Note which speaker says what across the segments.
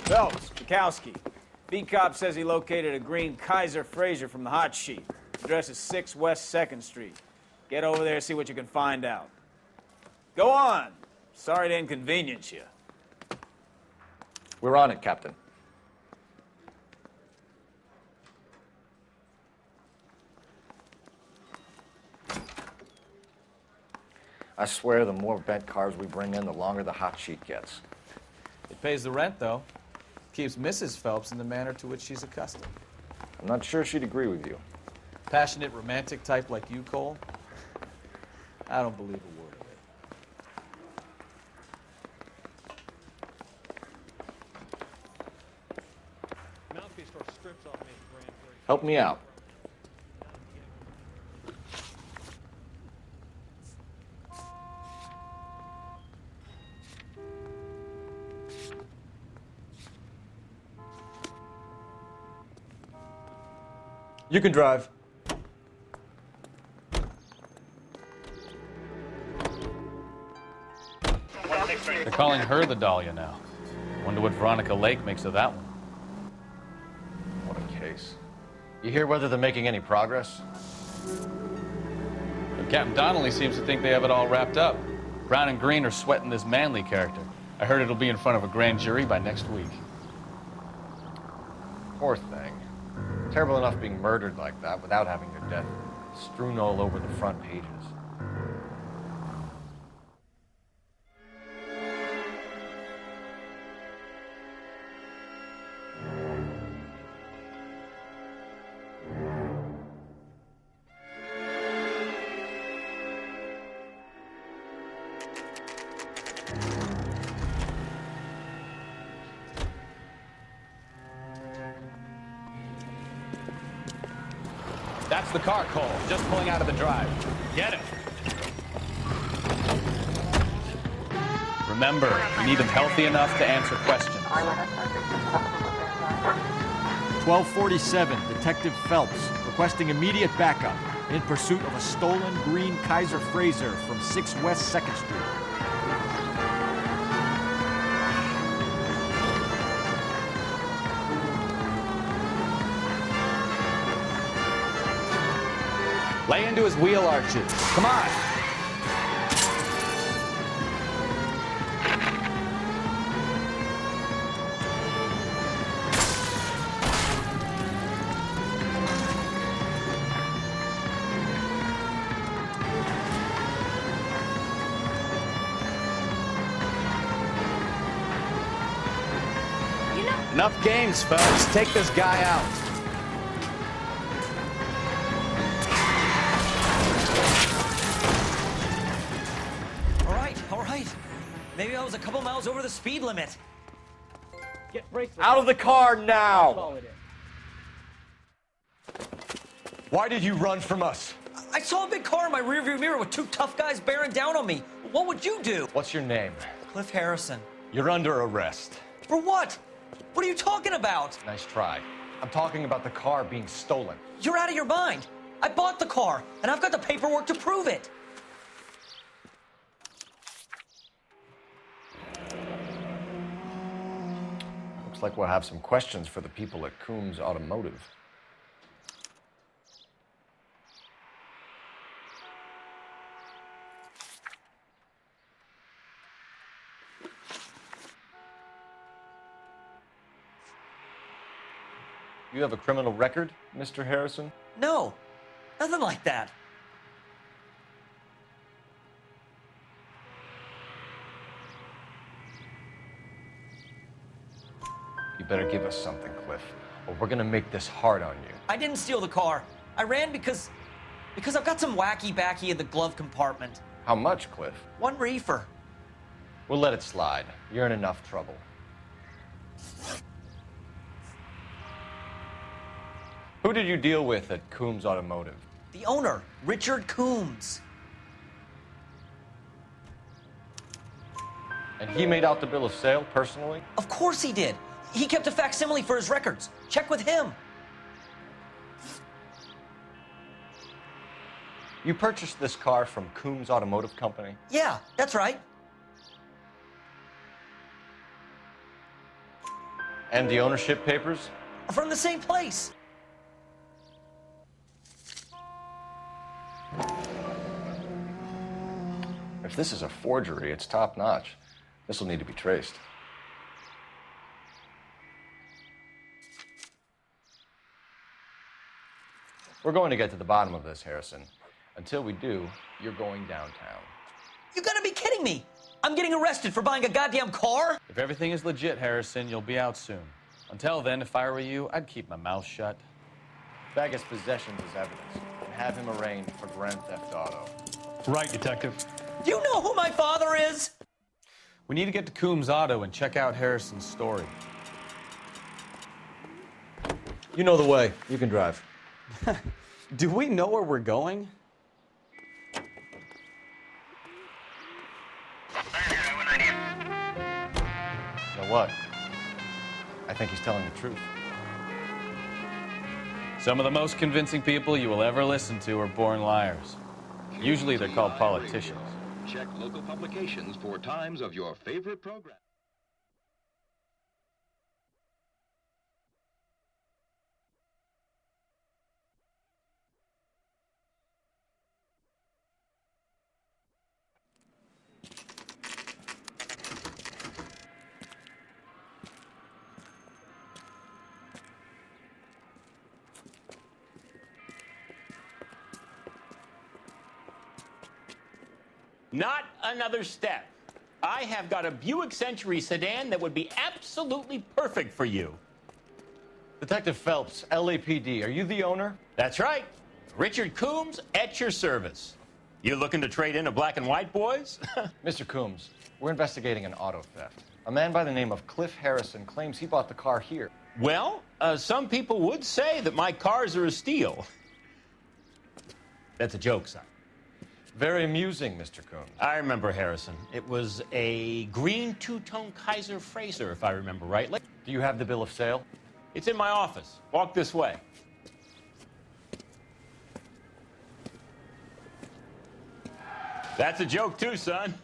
Speaker 1: Phelps, Bukowski. B-Cop says he located a green Kaiser Fraser from the hot sheet. Address is 6 West 2nd Street. Get over there, see what you can find out. Go on. Sorry to inconvenience you.
Speaker 2: We're on it, Captain. I swear the more bent cars we bring in, the longer the hot sheet gets.
Speaker 3: It pays the rent, though. Keeps Mrs. Phelps in the manner to which she's accustomed.
Speaker 2: I'm not sure she'd agree with you.
Speaker 3: Passionate, romantic type like you, Cole? I don't believe a word of it.
Speaker 2: Help me out. You can drive.
Speaker 4: They're calling her the Dahlia now. Wonder what Veronica Lake makes of that one.
Speaker 2: What a case. You hear whether they're making any progress?
Speaker 4: But Captain Donnelly seems to think they have it all wrapped up. Brown and Green are sweating this Manley character. I heard it'll be in front of a grand jury by next week.
Speaker 2: Poor thing. Terrible enough being murdered like that without having their death strewn all over the front pages.
Speaker 4: That's the car, Cole. Just pulling out of the drive. Get him. Remember, you need him healthy enough to answer questions.
Speaker 5: 1247, Detective Phelps, requesting immediate backup in pursuit of a stolen green Kaiser Fraser from 6 West 2nd Street.
Speaker 4: Lay into his wheel arches. Come on. Enough games, folks. Take this guy out.
Speaker 6: Maybe I was a couple miles over the speed limit.
Speaker 1: Get brakes.
Speaker 2: Out of the car now! Why did you run from us?
Speaker 6: I saw a big car in my rearview mirror with 2 tough guys bearing down on me. What would you do?
Speaker 2: What's your name?
Speaker 6: Cliff Harrison.
Speaker 2: You're under arrest.
Speaker 6: For what? What are you talking about?
Speaker 2: Nice try. I'm talking about the car being stolen.
Speaker 6: You're out of your mind. I bought the car, and I've got the paperwork to prove it.
Speaker 2: Looks like we'll have some questions for the people at Coombs Automotive. You have a criminal record, Mr. Harrison?
Speaker 6: No, nothing like that.
Speaker 2: You better give us something, Cliff, or we're gonna make this hard on you.
Speaker 6: I didn't steal the car. I ran because I've got some wacky backy in the glove compartment.
Speaker 2: How much, Cliff?
Speaker 6: 1 reefer.
Speaker 2: We'll let it slide. You're in enough trouble. Who did you deal with at Coombs Automotive?
Speaker 6: The owner, Richard Coombs.
Speaker 2: And he made out the bill of sale personally?
Speaker 6: Of course he did. He kept a facsimile for his records. Check with him.
Speaker 2: You purchased this car from Coombs Automotive Company?
Speaker 6: Yeah, that's right.
Speaker 2: And the ownership papers?
Speaker 6: Are from the same place.
Speaker 2: If this is a forgery, it's top-notch. This will need to be traced. We're going to get to the bottom of this, Harrison. Until we do, you're going downtown.
Speaker 6: You gotta be kidding me. I'm getting arrested for buying a goddamn car?
Speaker 4: If everything is legit, Harrison, you'll be out soon. Until then, if I were you, I'd keep my mouth shut.
Speaker 2: Bag his possessions as evidence and have him arraigned for grand theft auto.
Speaker 7: Right, Detective.
Speaker 6: Do you know who my father is?
Speaker 4: We need to get to Coombs Auto and check out Harrison's story.
Speaker 5: You know the way. You can drive.
Speaker 3: Do we know where we're going?
Speaker 2: You know what? I think he's telling the truth.
Speaker 4: Some of the most convincing people you will ever listen to are born liars. Usually they're called politicians.
Speaker 8: Check local publications for times of your favorite program.
Speaker 9: Not another step. I have got a Buick Century sedan that would be absolutely perfect for you.
Speaker 2: Detective Phelps, LAPD, are you the owner?
Speaker 9: That's right. Richard Coombs at your service. You looking to trade in a black and white, boys?
Speaker 2: Mr. Coombs, we're investigating an auto theft. A man by the name of Cliff Harrison claims he bought the car here.
Speaker 9: Well, some people would say that my cars are a steal. That's a joke, son.
Speaker 2: Very amusing, Mr. Coombs.
Speaker 9: I remember Harrison. It was a green two-tone Kaiser Frazer, if I remember rightly.
Speaker 2: Do you have the bill of sale?
Speaker 9: It's in my office. Walk this way. That's a joke too, son.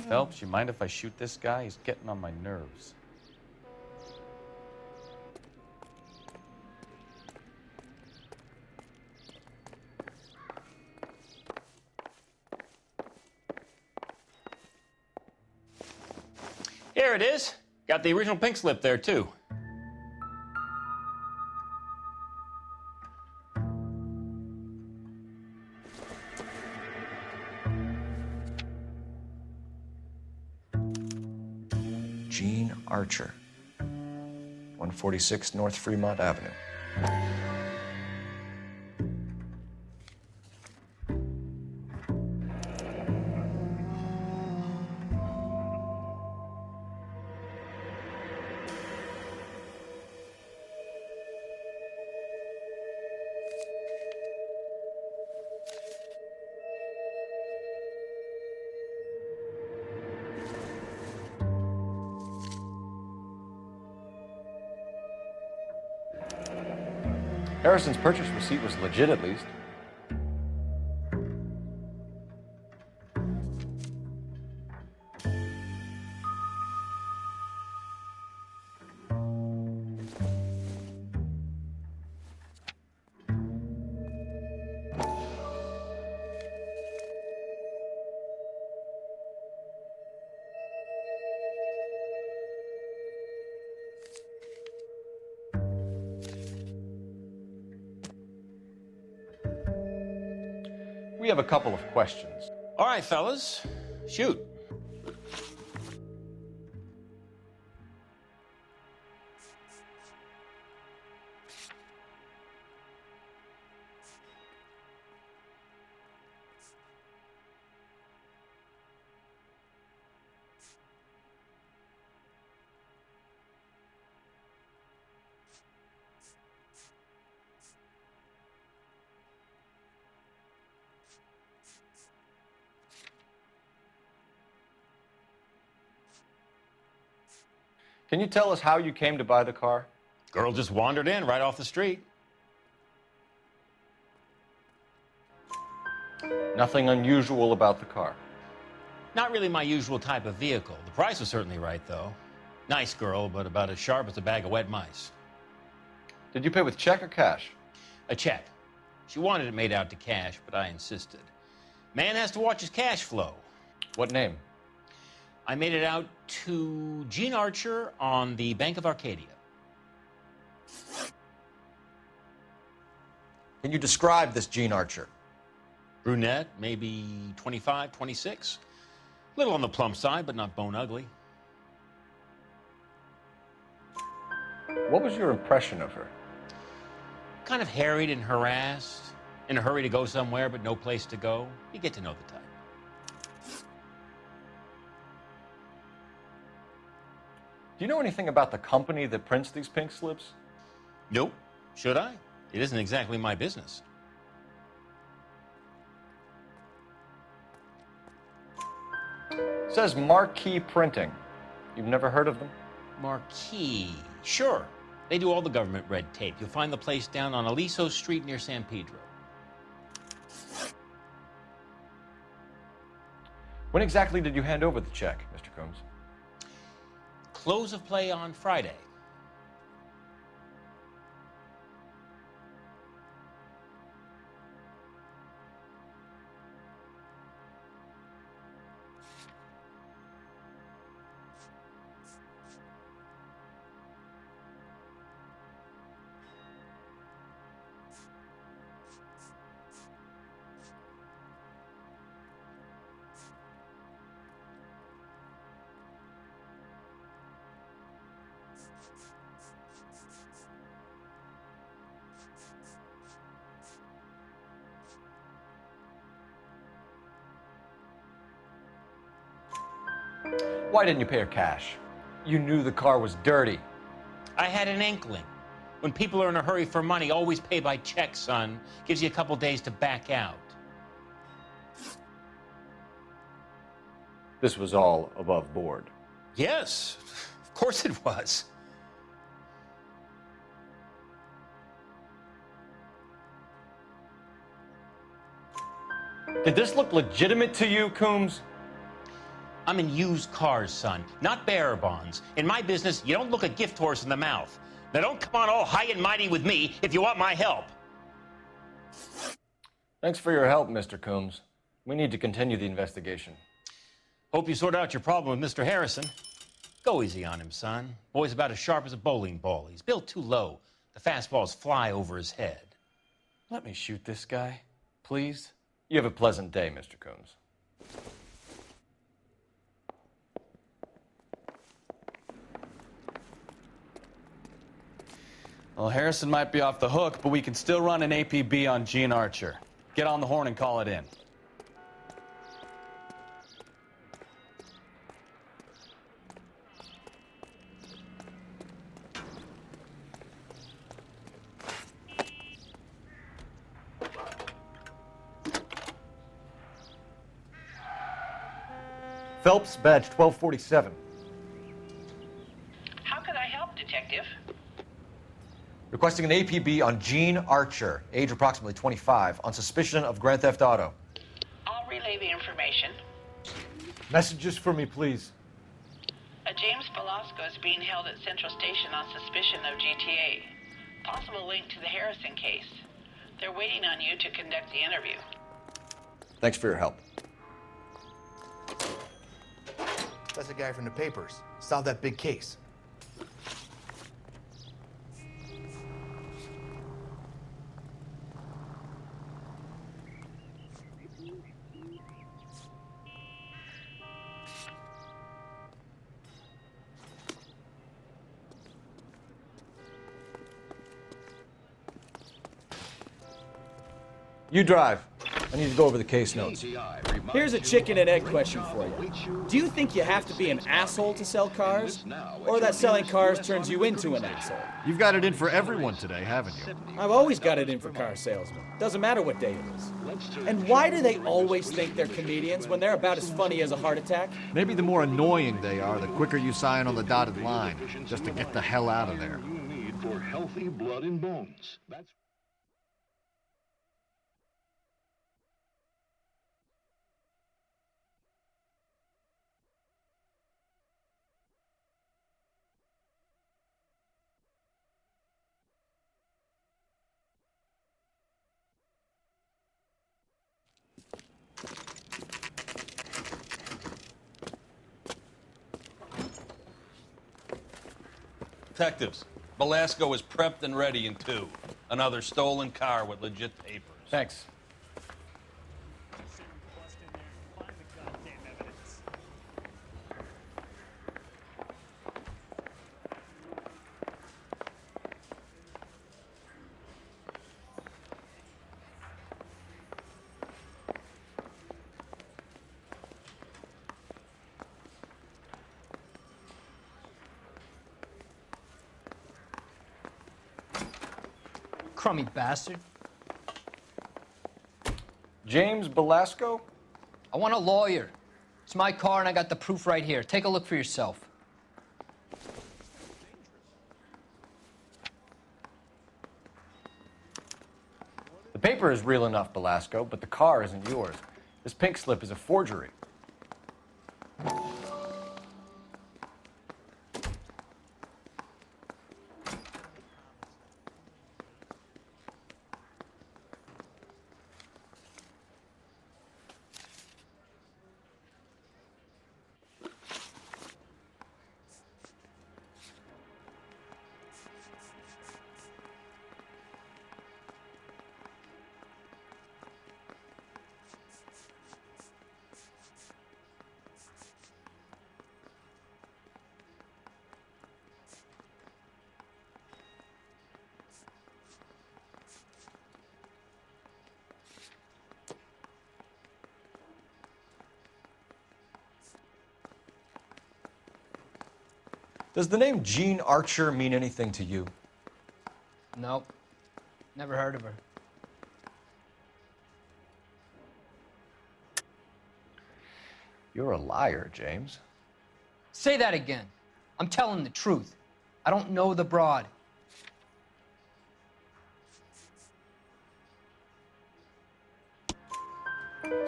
Speaker 4: Phelps, you mind if I shoot this guy? He's getting on my nerves.
Speaker 9: Here it is. Got the original pink slip there, too.
Speaker 2: Gene Archer, 146 North Fremont Avenue. Harrison's purchase receipt was legit, at least. We have a couple of questions.
Speaker 9: All right, fellas. Shoot.
Speaker 2: Can you tell us how you came to buy the car?
Speaker 9: Girl just wandered in right off the street.
Speaker 2: Nothing unusual about the car.
Speaker 9: Not really my usual type of vehicle. The price was certainly right, though. Nice girl, but about as sharp as a bag of wet mice.
Speaker 2: Did you pay with check or cash?
Speaker 9: A check. She wanted it made out to cash, but I insisted. Man has to watch his cash flow.
Speaker 2: What name?
Speaker 9: I made it out to Gene Archer on the Bank of Arcadia.
Speaker 7: Can you describe this Gene Archer?
Speaker 9: Brunette, maybe 25, 26. Little on the plump side, but not bone ugly.
Speaker 2: What was your impression of her?
Speaker 9: Kind of harried and harassed, in a hurry to go somewhere, but no place to go. You get to know the type.
Speaker 2: Do you know anything about the company that prints these pink slips?
Speaker 9: Nope. Should I? It isn't exactly my business.
Speaker 2: It says Marquee Printing. You've never heard of them?
Speaker 9: Marquee. Sure. They do all the government red tape. You'll find the place down on Aliso Street near San Pedro.
Speaker 2: When exactly did you hand over the check, Mr. Coombs?
Speaker 9: Close of play on Friday.
Speaker 2: Why didn't you pay her cash? You knew the car was dirty.
Speaker 9: I had an inkling. When people are in a hurry for money, always pay by check, son. Gives you a couple days to back out.
Speaker 2: This was all above board.
Speaker 9: Yes, of course it was.
Speaker 2: Did this look legitimate to you, Coombs?
Speaker 9: I'm in used cars, son, not bearer bonds. In my business, you don't look a gift horse in the mouth. Now don't come on all high and mighty with me if you want my help.
Speaker 2: Thanks for your help, Mr. Coombs. We need to continue the investigation.
Speaker 9: Hope you sort out your problem with Mr. Harrison. Go easy on him, son. Boy's about as sharp as a bowling ball. He's built too low. The fastballs fly over his head.
Speaker 2: Let me shoot this guy, please. You have a pleasant day, Mr. Coombs.
Speaker 3: Well, Harrison might be off the hook, but we can still run an APB on Gene Archer. Get on the horn and call it in.
Speaker 7: Phelps, badge 1247.
Speaker 10: How can I help, Detective?
Speaker 7: Requesting an APB on Gene Archer, age approximately 25, on suspicion of grand theft auto.
Speaker 10: I'll relay the information.
Speaker 7: Messages for me, please.
Speaker 10: A James Velasco is being held at Central Station on suspicion of GTA. Possible link to the Harrison case. They're waiting on you to conduct the interview.
Speaker 7: Thanks for your help.
Speaker 11: That's the guy from the papers. Solved that big case.
Speaker 7: You drive. I need to go over the case notes.
Speaker 1: Here's a chicken and egg question for you. Do you think you have to be an asshole to sell cars? Or that selling cars turns you into an asshole?
Speaker 5: You've got it in for everyone today, haven't you?
Speaker 1: I've always got it in for car salesmen. Doesn't matter what day it is. And why do they always think they're comedians when they're about as funny as a heart attack?
Speaker 5: Maybe the more annoying they are, the quicker you sign on the dotted line, just to get the hell out of there.
Speaker 8: You need for healthy blood and bones. That's
Speaker 12: Detectives, Belasco is prepped and ready in 2. Another stolen car with legit papers.
Speaker 2: Thanks.
Speaker 13: Crummy bastard.
Speaker 7: James Belasco?
Speaker 13: I want a lawyer. It's my car and I got the proof right here. Take a look for yourself.
Speaker 7: The paper is real enough, Belasco, but the car isn't yours. This pink slip is a forgery. Does the name Jean Archer mean anything to you?
Speaker 13: Nope. Never heard of her.
Speaker 7: You're a liar, James.
Speaker 13: Say that again. I'm telling the truth. I don't know the broad.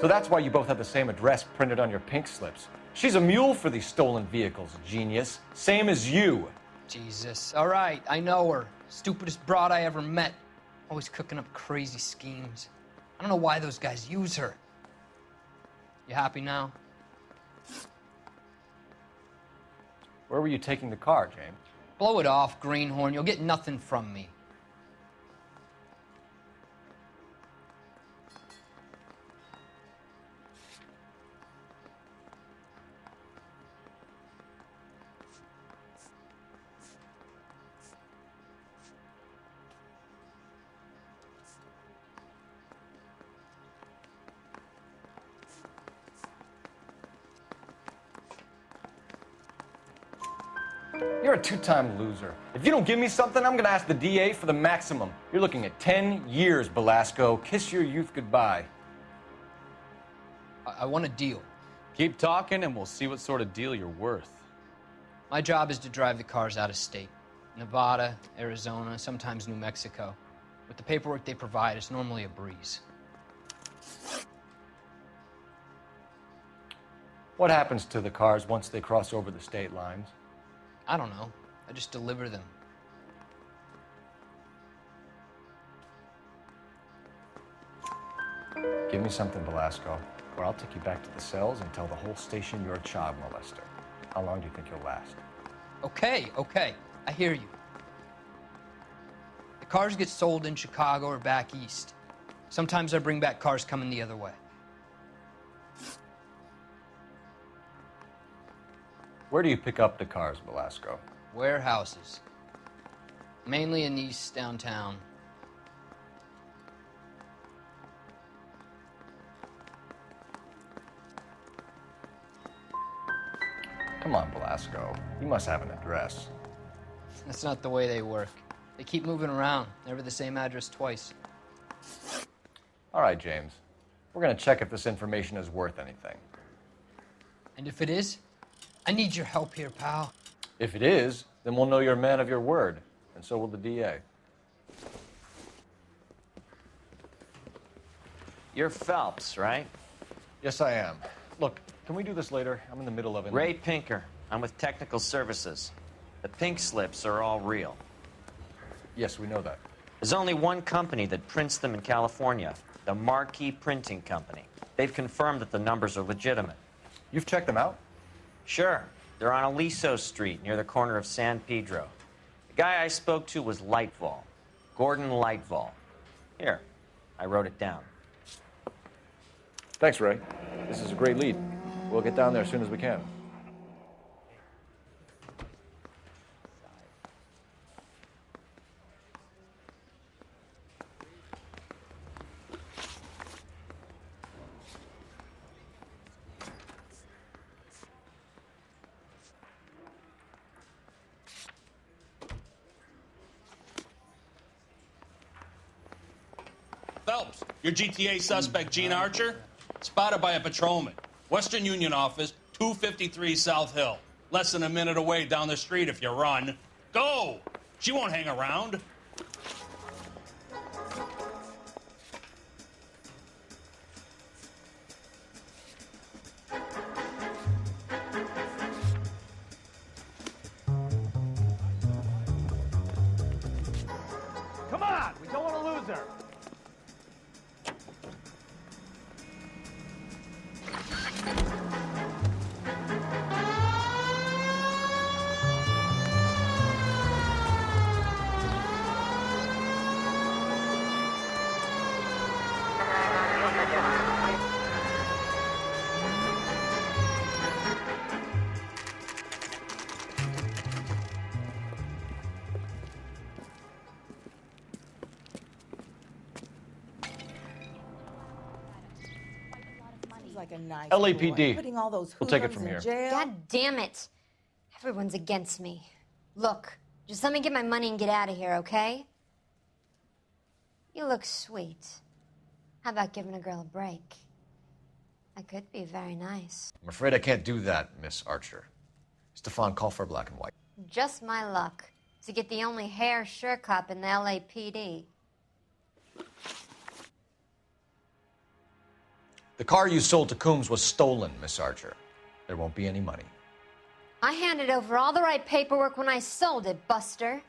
Speaker 7: So that's why you both have the same address printed on your pink slips. She's a mule for these stolen vehicles, genius. Same as you.
Speaker 13: Jesus. All right, I know her. Stupidest broad I ever met. Always cooking up crazy schemes. I don't know why those guys use her. You happy now?
Speaker 7: Where were you taking the car, James?
Speaker 13: Blow it off, greenhorn. You'll get nothing from me.
Speaker 7: You're a two-time loser. If you don't give me something, I'm gonna ask the DA for the maximum. You're looking at 10 years, Belasco. Kiss your youth goodbye.
Speaker 13: I want a deal.
Speaker 4: Keep talking and we'll see what sort of deal you're worth.
Speaker 13: My job is to drive the cars out of state. Nevada, Arizona, sometimes New Mexico. With the paperwork they provide, it's normally a breeze.
Speaker 7: What happens to the cars once they cross over the state lines?
Speaker 13: I don't know. I just deliver them.
Speaker 7: Give me something, Belasco, or I'll take you back to the cells and tell the whole station you're a child molester. How long do you think you'll last?
Speaker 13: Okay, I hear you. The cars get sold in Chicago or back east. Sometimes I bring back cars coming the other way.
Speaker 7: Where do you pick up the cars, Belasco?
Speaker 13: Warehouses. Mainly in East downtown.
Speaker 7: Come on, Belasco. You must have an address.
Speaker 13: That's not the way they work. They keep moving around, never the same address twice.
Speaker 7: All right, James. We're gonna check if this information is worth anything.
Speaker 13: And if it is, I need your help here, pal.
Speaker 7: If it is, then we'll know you're a man of your word, and so will the DA.
Speaker 14: You're Phelps, right?
Speaker 7: Yes, I am. Look, can we do this later? I'm in the middle of it.
Speaker 14: Ray Pinker. I'm with Technical Services. The pink slips are all real.
Speaker 7: Yes, we know that.
Speaker 14: There's only one company that prints them in California, the Marquee Printing Company. They've confirmed that the numbers are legitimate.
Speaker 7: You've checked them out?
Speaker 14: Sure. They're on Aliso Street, near the corner of San Pedro. Guy I spoke to was Lightval. Gordon Lightval. Here, I wrote it down.
Speaker 2: Thanks, Ray. This is a great lead. We'll get down there as soon as we can.
Speaker 12: Phelps, your GTA suspect, Gene Archer, spotted by a patrolman. Western Union office, 253 South Hill. Less than a minute away down the street if you run. Go! She won't hang around.
Speaker 5: Come on! We don't want to lose her!
Speaker 15: Like a nice
Speaker 2: LAPD.
Speaker 15: boy. Putting all those
Speaker 2: We'll take it
Speaker 15: hoodlums
Speaker 2: from
Speaker 15: in
Speaker 2: here.
Speaker 15: jail.
Speaker 16: God damn it. Everyone's against me. Look, just let me get my money and get out of here, okay? You look sweet. How about giving a girl a break? I could be very nice.
Speaker 2: I'm afraid I can't do that, Miss Archer. Stefan, call for black and white.
Speaker 16: Just my luck to get the only hair sure cop in the LAPD.
Speaker 2: The car you sold to Coombs was stolen, Miss Archer. There won't be any money.
Speaker 16: I handed over all the right paperwork when I sold it, Buster.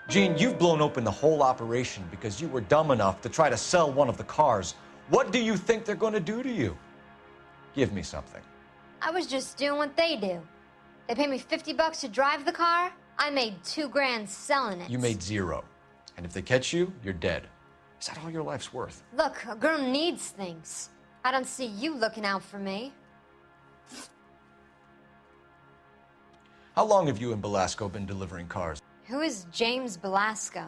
Speaker 2: Gene, you've blown open the whole operation because you were dumb enough to try to sell one of the cars. What do you think they're going to do to you? Give me something.
Speaker 16: I was just doing what they do. They pay me $50 to drive the car. I made $2 grand selling it.
Speaker 2: You made zero. And if they catch you, you're dead. Is that all your life's worth?
Speaker 16: Look, a girl needs things. I don't see you looking out for me.
Speaker 2: How long have you and Belasco been delivering cars?
Speaker 16: Who is James Belasco?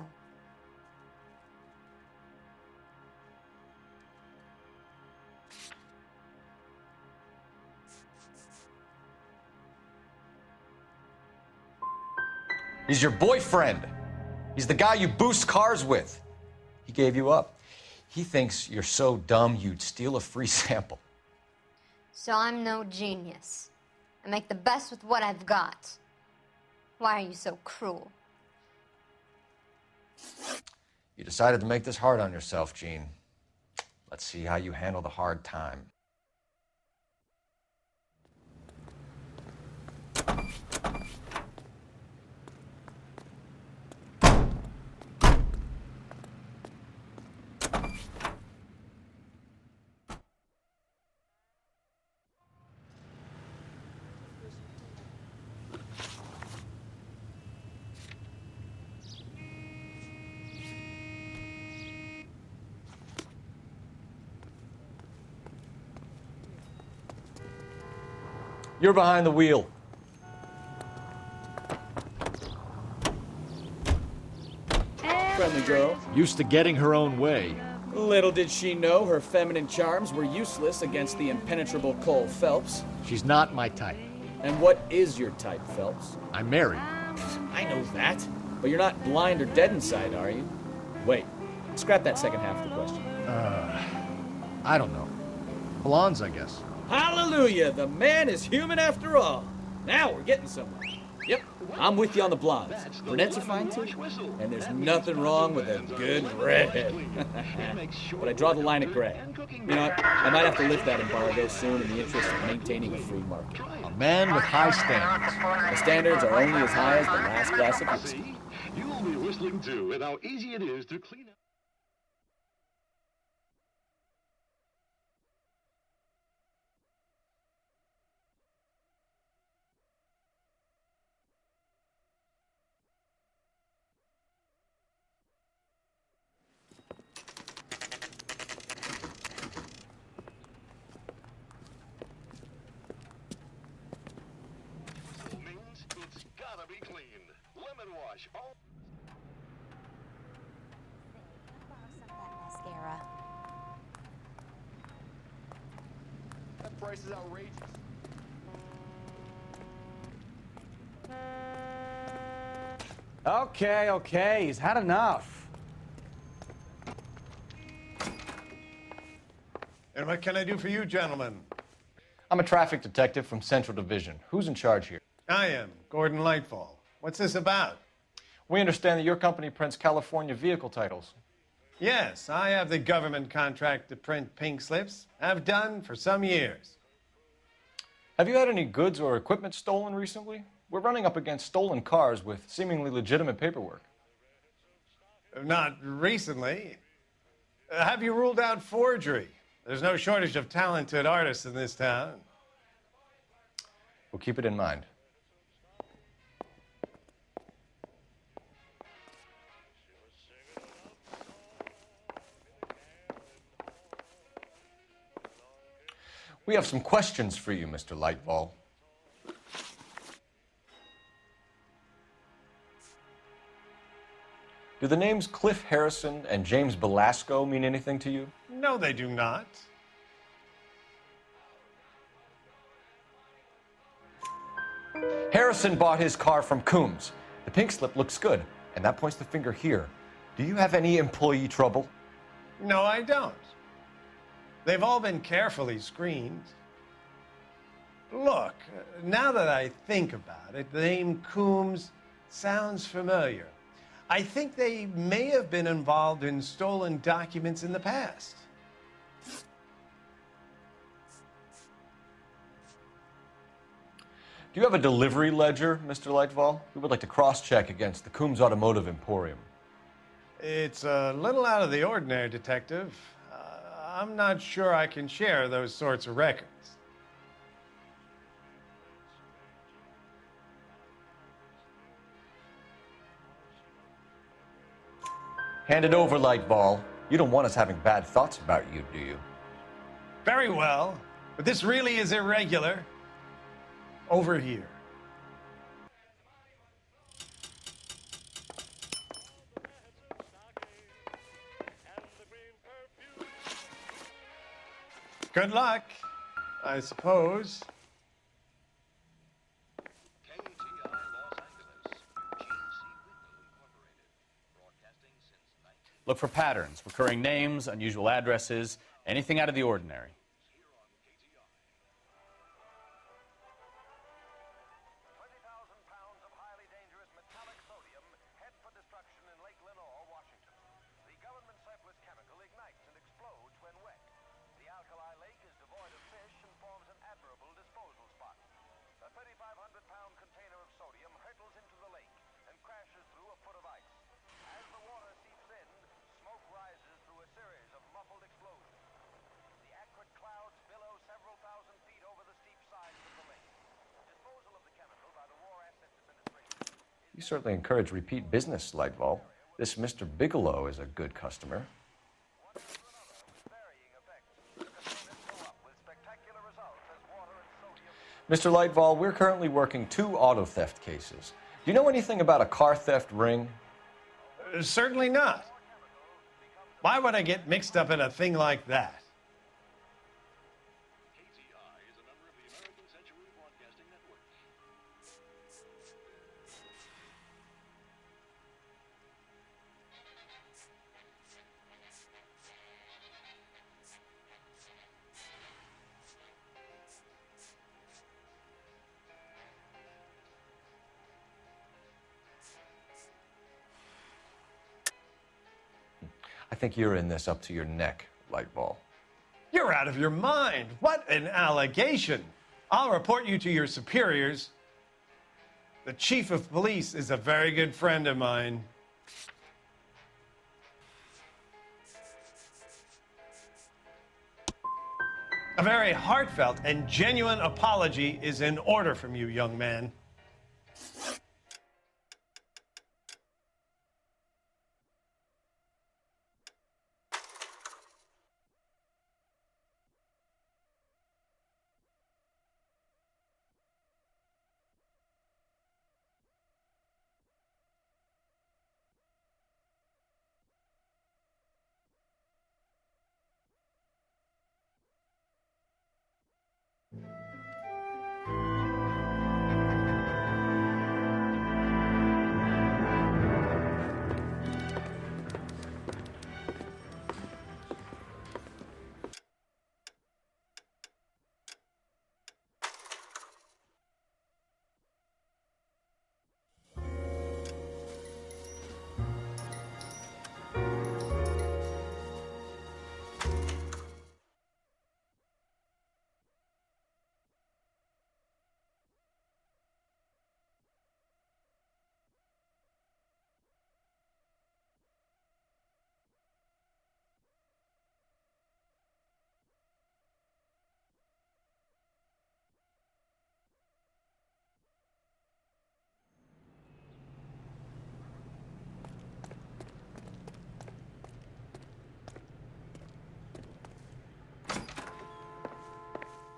Speaker 2: He's your boyfriend. He's the guy you boost cars with. He gave you up. He thinks you're so dumb you'd steal a free sample.
Speaker 16: So I'm no genius. I make the best with what I've got. Why are you so cruel?
Speaker 2: You decided to make this hard on yourself, Gene. Let's see how you handle the hard time. You're behind the wheel.
Speaker 1: Friendly girl.
Speaker 5: Used to getting her own way.
Speaker 1: Little did she know her feminine charms were useless against the impenetrable Cole Phelps.
Speaker 5: She's not my type.
Speaker 1: And what is your type, Phelps?
Speaker 5: I'm married.
Speaker 1: I know that, but you're not blind or dead inside, are you? Wait, scrap that second half of the question.
Speaker 5: I don't know. Blondes, I guess.
Speaker 3: Hallelujah! The man is human after all. Now we're getting somewhere. Yep, I'm with you on the blondes. Brunettes are fine too. And there's nothing wrong with a good redhead. But I draw the line at gray. You know what? I might have to lift that embargo soon in the interest of maintaining a free market.
Speaker 5: A man with high standards.
Speaker 3: The standards are only as high as the last glass of whiskey.
Speaker 8: You'll be whistling too at how easy it is to clean up. It's gotta be cleaned. Lemon wash. Oh.
Speaker 16: Mascara.
Speaker 7: That price is outrageous.
Speaker 1: Okay, he's had enough.
Speaker 15: And what can I do for you, gentlemen?
Speaker 7: I'm a traffic detective from Central Division. Who's in charge here?
Speaker 15: I am, Gordon Lightfall. What's this about?
Speaker 7: We understand that your company prints California vehicle titles.
Speaker 15: Yes, I have the government contract to print pink slips. I've done for some years.
Speaker 7: Have you had any goods or equipment stolen recently? We're running up against stolen cars with seemingly legitimate paperwork.
Speaker 15: Not recently. Have you ruled out forgery? There's no shortage of talented artists in this town.
Speaker 7: We'll keep it in mind. We have some questions for you, Mr. Lightfall. Do the names Cliff Harrison and James Belasco mean anything to you?
Speaker 15: No, they do not.
Speaker 2: Harrison bought his car from Coombs. The pink slip looks good, and that points the finger here. Do you have any employee trouble?
Speaker 15: No, I don't. They've all been carefully screened. Look, now that I think about it, the name Coombs sounds familiar. I think they may have been involved in stolen documents in the past.
Speaker 2: Do you have a delivery ledger, Mr. Lightfall? We would like to cross-check against the Coombs Automotive Emporium.
Speaker 15: It's a little out of the ordinary, Detective. I'm not sure I can share those sorts of records.
Speaker 2: Hand it over, Lightfall. You don't want us having bad thoughts about you, do you?
Speaker 15: Very well, but this really is irregular. Over here. Good luck, I suppose.
Speaker 4: Look for patterns, recurring names, unusual addresses, anything out of the ordinary.
Speaker 2: You certainly encourage repeat business, Lightfall. This Mr. Bigelow is a good customer. Mr. Lightfall, we're currently working 2 auto theft cases. Do you know anything about a car theft ring?
Speaker 15: Certainly not. Why would I get mixed up in a thing like that?
Speaker 2: think you're in this up to your neck, Lightball.
Speaker 15: You're out of your mind. What an allegation. I'll report you to your superiors. The chief of police is a very good friend of mine. A very heartfelt and genuine apology is in order from you, young man.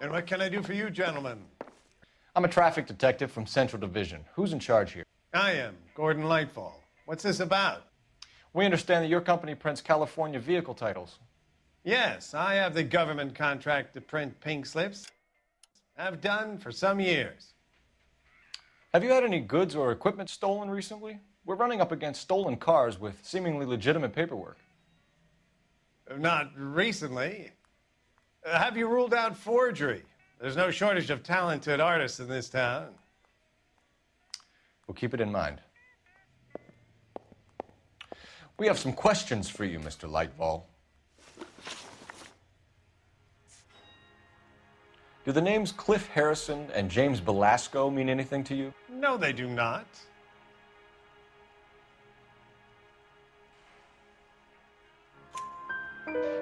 Speaker 15: And what can I do for you, gentlemen?
Speaker 7: I'm a traffic detective from Central Division. Who's in charge here?
Speaker 15: I am, Gordon Lightfall. What's this about?
Speaker 7: We understand that your company prints California vehicle titles.
Speaker 15: Yes, I have the government contract to print pink slips. I've done for some years.
Speaker 7: Have you had any goods or equipment stolen recently? We're running up against stolen cars with seemingly legitimate paperwork.
Speaker 15: Not recently. Have you ruled out forgery? There's no shortage of talented artists in this town.
Speaker 7: We'll keep it in mind. We have some questions for you, Mr. Lightball. Do the names Cliff Harrison and James Belasco mean anything to you?
Speaker 15: No, they do not.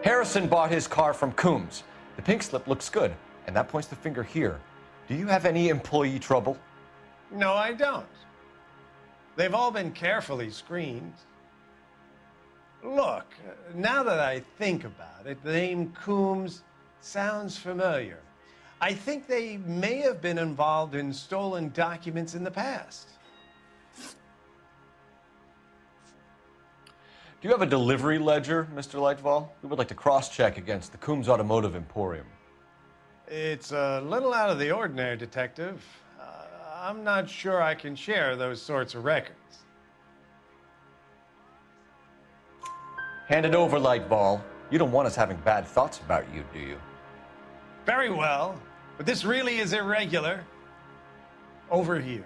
Speaker 2: Harrison bought his car from Coombs. The pink slip looks good, and that points the finger here. Do you have any employee trouble?
Speaker 15: No, I don't. They've all been carefully screened. Look, now that I think about it, the name Coombs sounds familiar. I think they may have been involved in stolen documents in the past.
Speaker 2: Do you have a delivery ledger, Mr. Lightfall? We would like to cross-check against the Coombs Automotive Emporium.
Speaker 15: It's a little out of the ordinary, Detective. I'm not sure I can share those sorts of records.
Speaker 2: Hand it over, Lightball. You don't want us having bad thoughts about you, do you?
Speaker 15: Very well, but this really is irregular. Over here.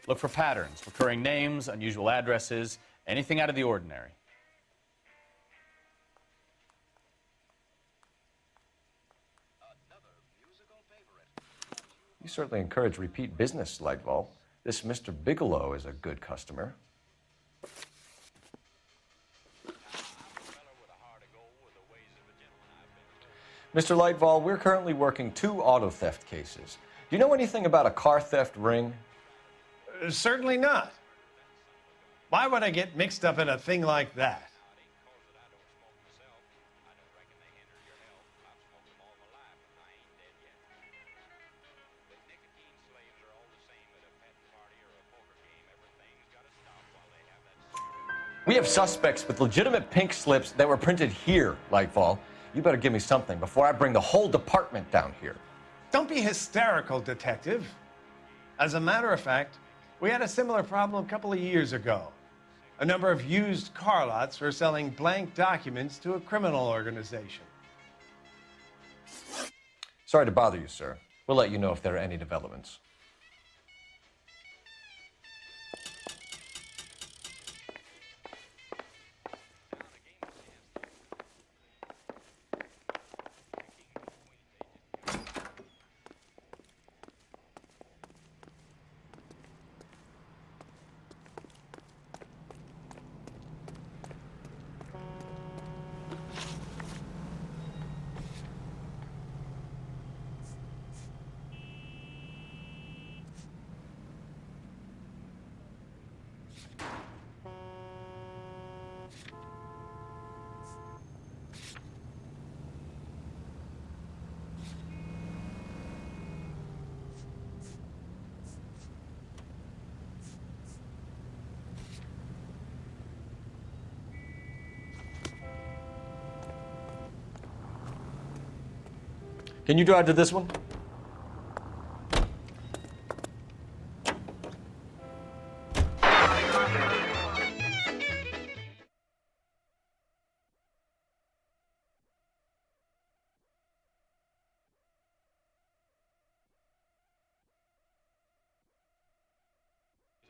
Speaker 4: Look for patterns, recurring names, unusual addresses, anything out of the ordinary.
Speaker 2: You certainly encourage repeat business, Lightball. This Mr. Bigelow is a good customer. Mr. Lightball, we're currently working 2 auto theft cases. Do you know anything about a car theft ring?
Speaker 15: Certainly not. Why would I get mixed up in a thing like that?
Speaker 2: We have suspects with legitimate pink slips that were printed here, Lightfall. You better give me something before I bring the whole department down here.
Speaker 15: Don't be hysterical, Detective. As a matter of fact, we had a similar problem a couple of years ago. A number of used car lots were selling blank documents to a criminal organization.
Speaker 2: Sorry to bother you, sir. We'll let you know if there are any developments. Can you drive to this one?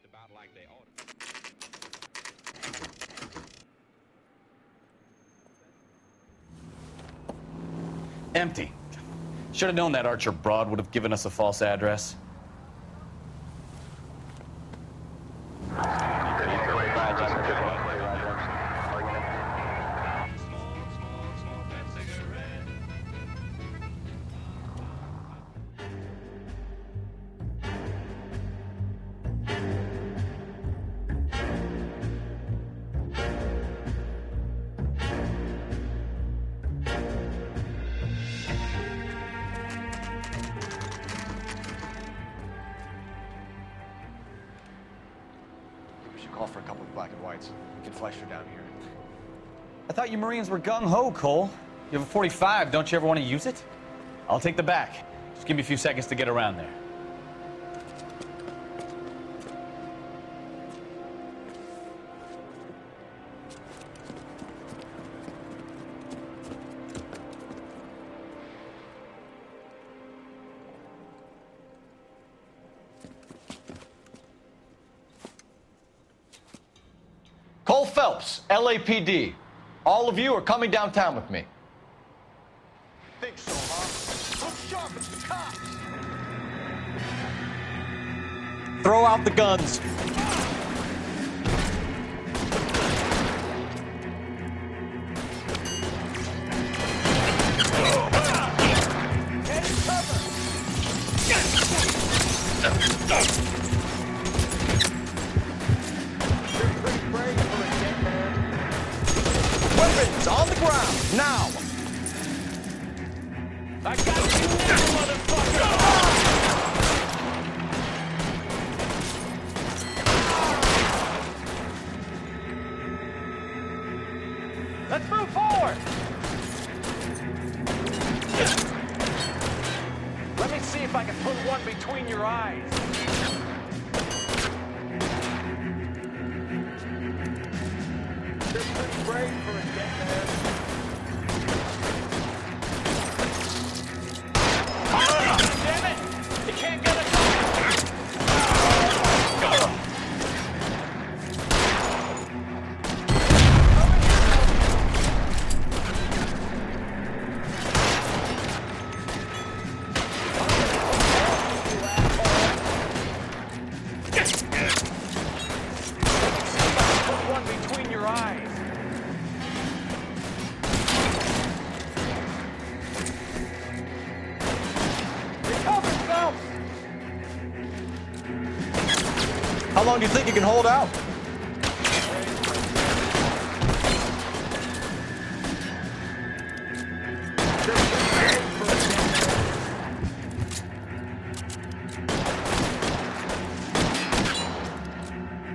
Speaker 8: About like they ought to.
Speaker 4: Empty. Should have known that Archer broad would have given us a false address.
Speaker 5: Call for a couple of black and whites. We can flash her down here.
Speaker 4: I thought you Marines were gung-ho, Cole. You have a 45. Don't you ever want to use it? I'll take the back. Just give me a few seconds to get around there.
Speaker 2: Cole Phelps, LAPD. All of you are coming downtown with me.
Speaker 11: Think so, huh? Look sharp, it's the cops!
Speaker 2: Throw out the guns. Weapons on the ground, now!
Speaker 1: I got you now, motherfucker! Let's move forward! Let me see if I can put one between your eyes. You're pretty brave for a dead man. Damn it! You can't get it! Put one between your eyes.
Speaker 2: How long do you think you can hold out?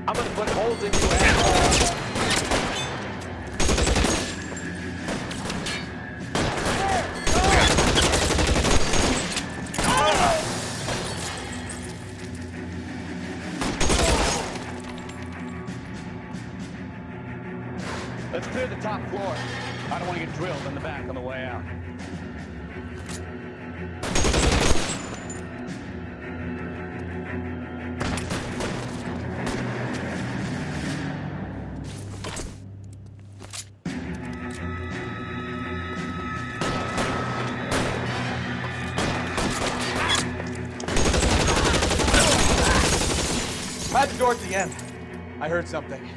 Speaker 1: I'm gonna put holes in you, asshole.
Speaker 4: floor. I don't want to get drilled in the back on the way out.
Speaker 5: At the door at the end. I heard something.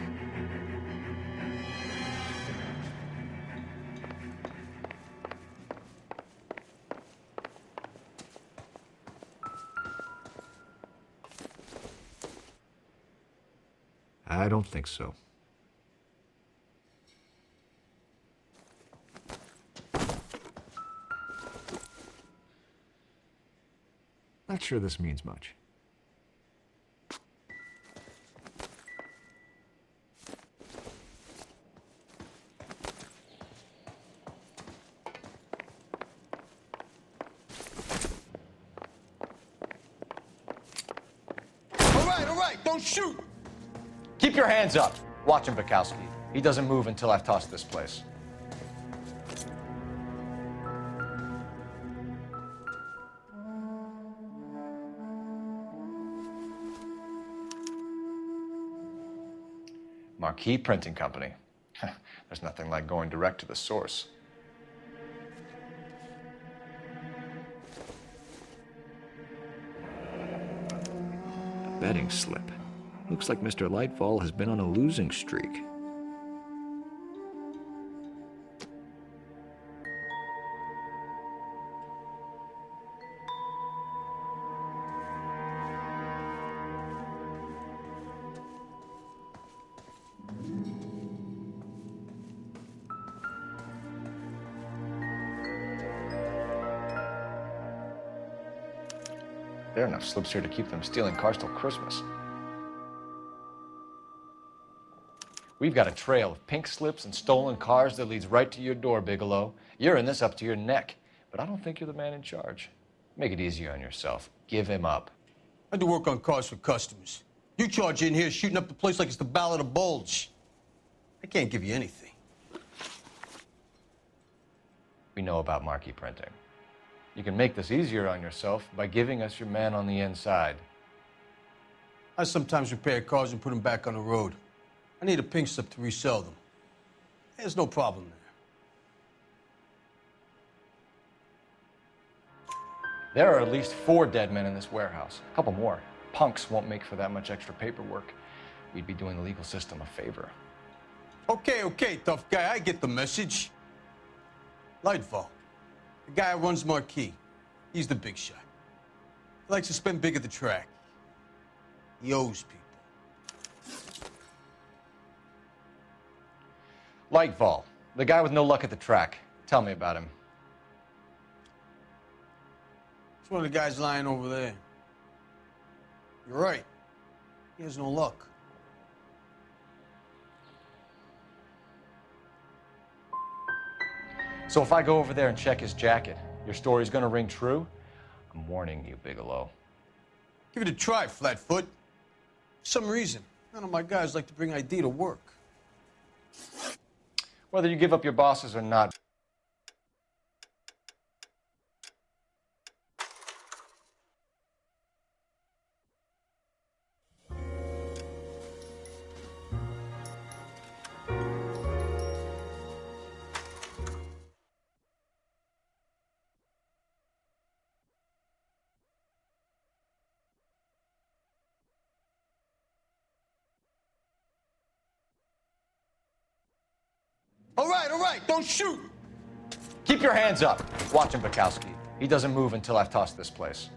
Speaker 5: I don't think so. Not sure this means much.
Speaker 15: All right, don't shoot!
Speaker 2: Keep your hands up. Watch him, Bukowski. He doesn't move until I've tossed this place. Marquee Printing Company. There's nothing like going direct to the source. Betting slip. Looks like Mr. Lightfall has been on a losing streak. There are enough slips here to keep them stealing cars till Christmas. We've got a trail of pink slips and stolen cars that leads right to your door, Bigelow. You're in this up to your neck, but I don't think you're the man in charge. Make it easier on yourself. Give him up.
Speaker 17: I do work on cars for customers. You charge in here shooting up the place like it's the Ballad of Bulge. I can't give you anything.
Speaker 2: We know about marquee printing. You can make this easier on yourself by giving us your man on the inside.
Speaker 17: I sometimes repair cars and put them back on the road. I need a pink slip to resell them. There's no problem there.
Speaker 2: There are at least 4 dead men in this warehouse. A couple more. Punks won't make for that much extra paperwork. We'd be doing the legal system a favor.
Speaker 17: Okay, tough guy, I get the message. Lightfall, the guy who runs Marquee. He's the big shot. He likes to spend big at the track. He owes people.
Speaker 2: Lightfall, the guy with no luck at the track. Tell me about him.
Speaker 17: It's one of the guys lying over there. You're right. He has no luck.
Speaker 2: So if I go over there and check his jacket, your story's gonna ring true? I'm warning you, Bigelow.
Speaker 17: Give it a try, Flatfoot. For some reason, none of my guys like to bring ID to work.
Speaker 2: Whether you give up your bosses or not.
Speaker 17: All right, don't shoot!
Speaker 2: Keep your hands up. Watch him, Bukowski. He doesn't move until I've tossed this place.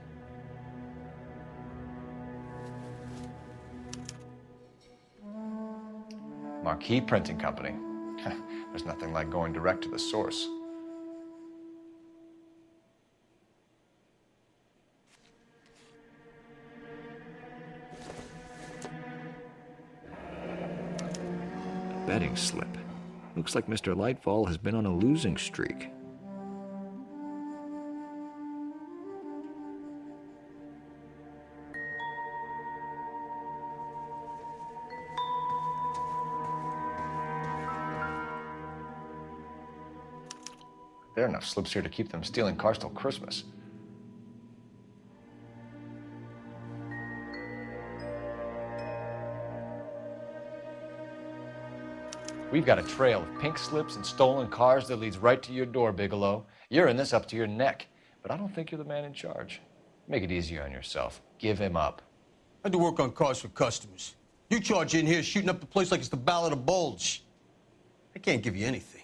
Speaker 2: Marquee Printing Company. There's nothing like going direct to the source. Betting slip. Looks like Mr. Lightfall has been on a losing streak. There are enough slips here to keep them stealing cars till Christmas. We've got a trail of pink slips and stolen cars that leads right to your door, Bigelow. You're in this up to your neck, but I don't think you're the man in charge. Make it easier on yourself. Give him up.
Speaker 17: I do work on cars for customers. You charge in here shooting up the place like it's the Ballad of Bulge. I can't give you anything.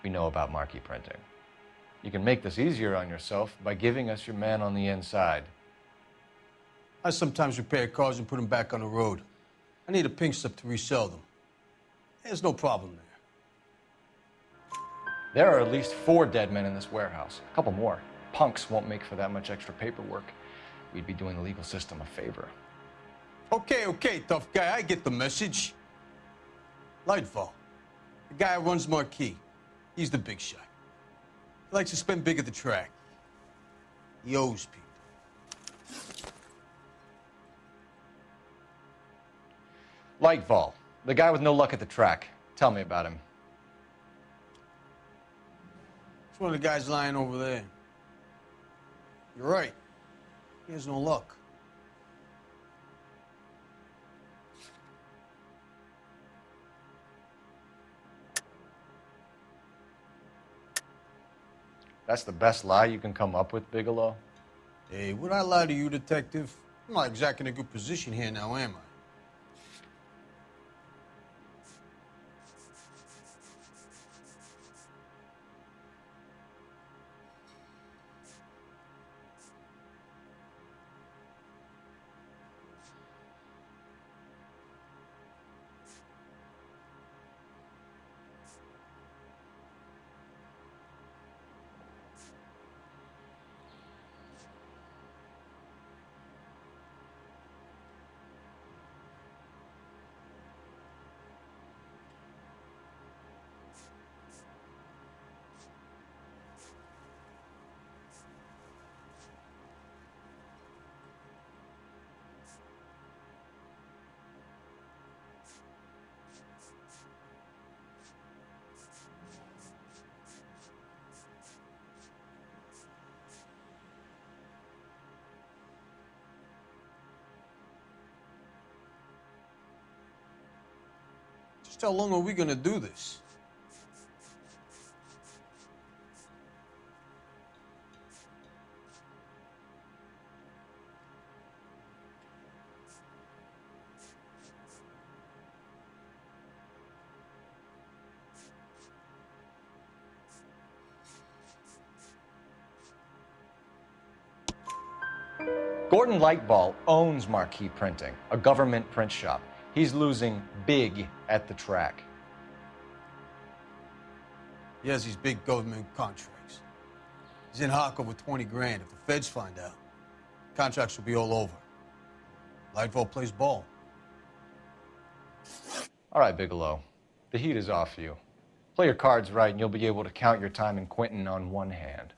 Speaker 2: We know about marquee printing. You can make this easier on yourself by giving us your man on the inside.
Speaker 17: I sometimes repair cars and put them back on the road. I need a pink slip to resell them. There's no problem there.
Speaker 2: There are at least 4 dead men in this warehouse. A couple more. Punks won't make for that much extra paperwork. We'd be doing the legal system a favor.
Speaker 17: Okay, tough guy, I get the message. Lightfall, the guy who runs Marquee. He's the big shot. He likes to spend big at the track. He owes people.
Speaker 2: Lightfall, the guy with no luck at the track. Tell me about him.
Speaker 17: It's one of the guys lying over there. You're right. He has no luck.
Speaker 2: That's the best lie you can come up with, Bigelow?
Speaker 17: Hey, would I lie to you, detective? I'm not exactly in a good position here now, am I? Just how long are we gonna do this?
Speaker 2: Gordon Lightball owns Marquee Printing, a government print shop. He's losing big at the track.
Speaker 17: He has these big government contracts. He's in hock over 20 grand. If the feds find out, contracts will be all over. Lightfall plays ball.
Speaker 2: All right, Bigelow. The heat is off you. Play your cards right and you'll be able to count your time in Quentin on one hand.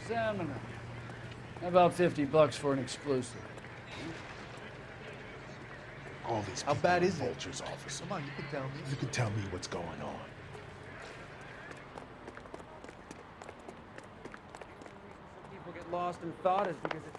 Speaker 18: Examiner. How about $50 for an exclusive?
Speaker 11: All these
Speaker 19: How
Speaker 11: people
Speaker 19: bad
Speaker 11: in
Speaker 19: is it?
Speaker 11: Vulture's office.
Speaker 19: Come on, you can tell me.
Speaker 11: You can tell me what's going on.
Speaker 18: People get lost in thought is because it's...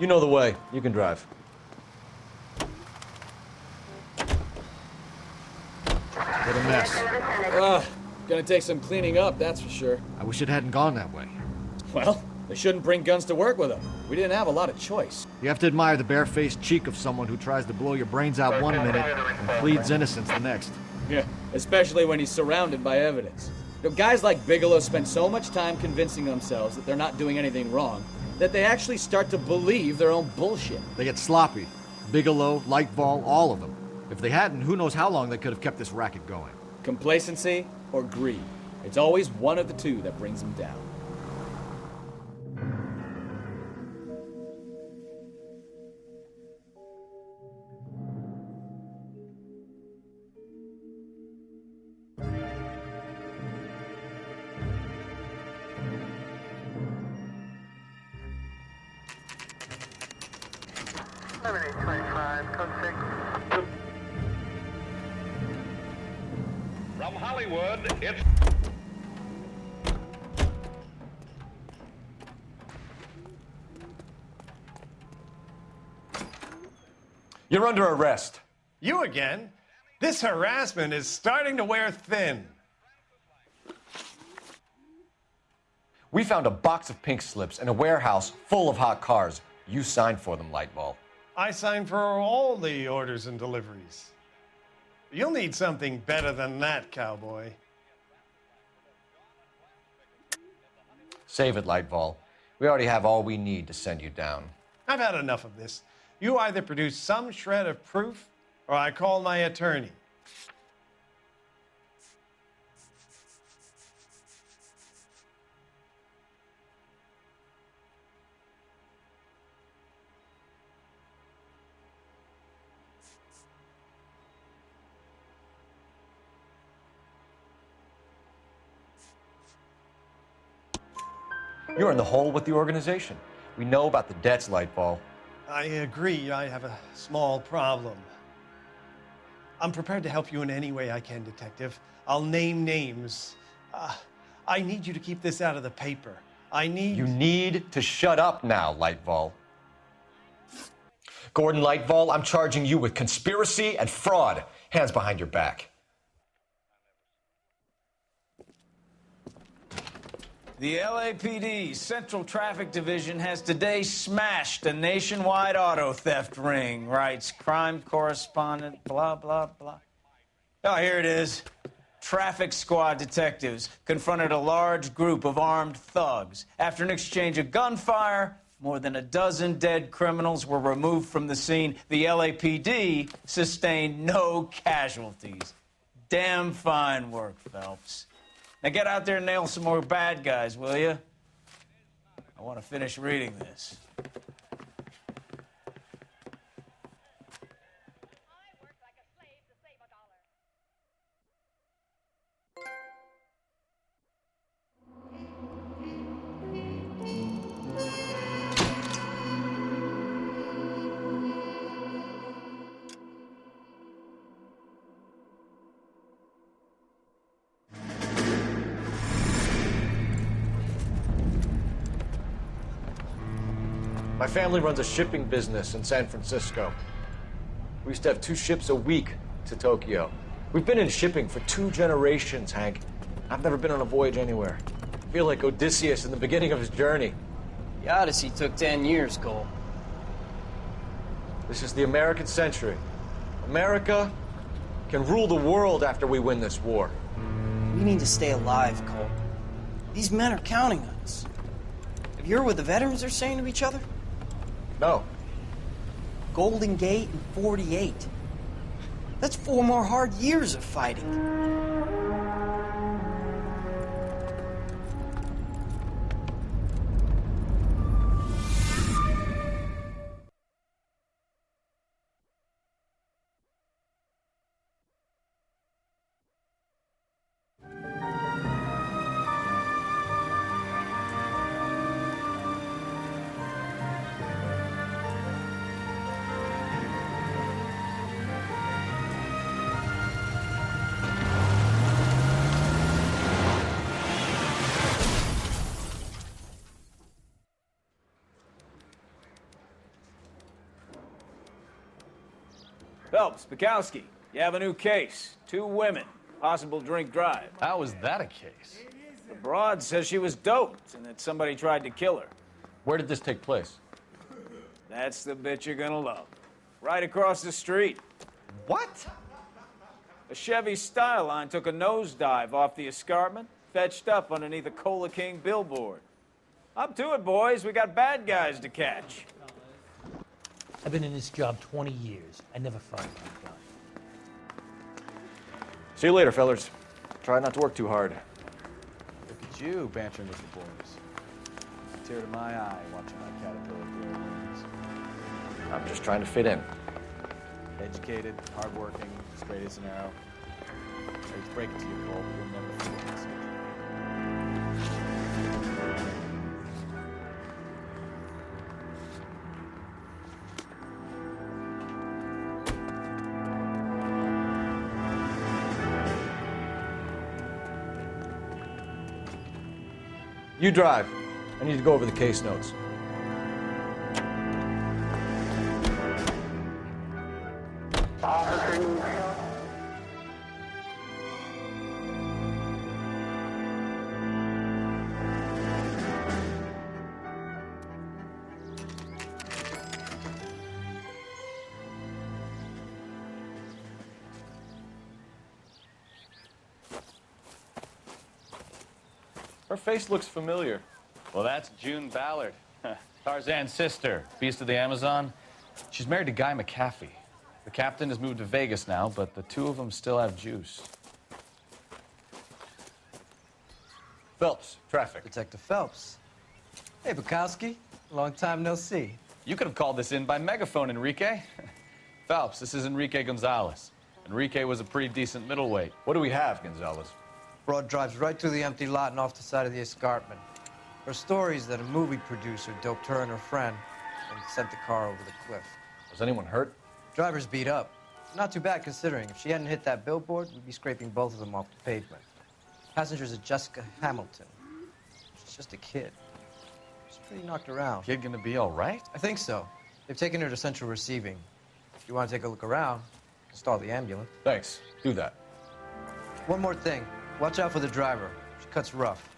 Speaker 2: You know the way. You can drive.
Speaker 5: What a mess.
Speaker 3: Gonna take some cleaning up, that's for sure.
Speaker 5: I wish it hadn't gone that way.
Speaker 3: Well, they shouldn't bring guns to work with them. We didn't have a lot of choice.
Speaker 5: You have to admire the barefaced cheek of someone who tries to blow your brains out one minute and pleads innocence the next.
Speaker 3: Yeah, especially when he's surrounded by evidence. You know, guys like Bigelow spend so much time convincing themselves that they're not doing anything wrong that they actually start to believe their own bullshit.
Speaker 5: They get sloppy. Bigelow, Lightfall, all of them. If they hadn't, who knows how long they could have kept this racket going.
Speaker 3: Complacency or greed. It's always one of the two that brings them down.
Speaker 8: From Hollywood, it's...
Speaker 7: You're under arrest.
Speaker 15: You again? This harassment is starting to wear thin.
Speaker 7: We found a box of pink slips in a warehouse full of hot cars. You signed for them, Lightball.
Speaker 15: I signed for all the orders and deliveries. You'll need something better than that, cowboy.
Speaker 7: Save it, Lightball. We already have all we need to send you down.
Speaker 15: I've had enough of this. You either produce some shred of proof, or I call my attorney.
Speaker 7: You're in the hole with the organization. We know about the debts, Lightball.
Speaker 15: I agree. I have a small problem. I'm prepared to help you in any way I can, Detective. I'll name names. I need you to keep this out of the paper.
Speaker 7: You need to shut up now, Lightball. Gordon Lightball, I'm charging you with conspiracy and fraud. Hands behind your back.
Speaker 1: The LAPD Central Traffic Division has today smashed a nationwide auto theft ring, writes crime correspondent, blah, blah, blah. Oh, here it is. Traffic squad detectives confronted a large group of armed thugs. After an exchange of gunfire, more than a dozen dead criminals were removed from the scene. The LAPD sustained no casualties. Damn fine work, Phelps. Now get out there and nail some more bad guys, will you? I want to finish reading this.
Speaker 2: My family runs a shipping business in San Francisco. We used to have 2 ships a week to Tokyo. We've been in shipping for 2 generations, Hank. I've never been on a voyage anywhere. I feel like Odysseus in the beginning of his journey.
Speaker 6: The Odyssey took 10 years, Cole.
Speaker 2: This is the American century. America can rule the world after we win this war.
Speaker 6: We need to stay alive, Cole. These men are counting on us. Have you heard what the veterans are saying to each other?
Speaker 2: No.
Speaker 6: Golden Gate and 48. That's 4 more hard years of fighting.
Speaker 1: Phelps, Bukowski, you have a new case. 2 women, possible drink drive.
Speaker 4: How is that a case?
Speaker 1: The broad says she was doped and that somebody tried to kill her.
Speaker 2: Where did this take place?
Speaker 1: That's the bit you're gonna love. Right across the street.
Speaker 4: What?
Speaker 1: A Chevy Styline took a nosedive off the escarpment, fetched up underneath a Cola King billboard. Up to it, boys. We got bad guys to catch.
Speaker 19: I've been in this job 20 years. I never find my gun.
Speaker 2: See you later, fellers. Try not to work too hard.
Speaker 4: Look at you bantering with the boys. Tear to my eye watching my caterpillar grow wings.
Speaker 2: I'm just trying to fit in.
Speaker 4: Educated, hardworking, straight as an arrow. I hate to break it to you, Cole, but you'll never forget this.
Speaker 2: You drive. I need to go over the case notes. Her face looks familiar.
Speaker 4: Well, that's June Ballard, Tarzan's sister, beast of the Amazon. She's married to Guy McAfee. The captain has moved to Vegas now, but the 2 of them still have juice.
Speaker 2: Phelps, traffic.
Speaker 20: Detective Phelps. Hey, Bukowski. Long time no see.
Speaker 4: You could have called this in by megaphone, Enrique. Phelps, this is Enrique Gonzalez. Enrique was a pretty decent middleweight.
Speaker 2: What do we have, Gonzalez?
Speaker 20: Broad drives right through the empty lot and off the side of the escarpment. Her story is that a movie producer doped her and her friend and sent the car over the cliff.
Speaker 2: Was anyone hurt?
Speaker 20: Driver's beat up. Not too bad considering. If she hadn't hit that billboard, we'd be scraping both of them off the pavement. Passenger's a Jessica Hamilton. She's just a kid. She's pretty knocked around.
Speaker 4: Kid gonna be all right?
Speaker 20: I think so. They've taken her to central receiving. If you want to take a look around, you can stall the ambulance.
Speaker 2: Thanks. Do that.
Speaker 20: One more thing. Watch out for the driver. She cuts rough.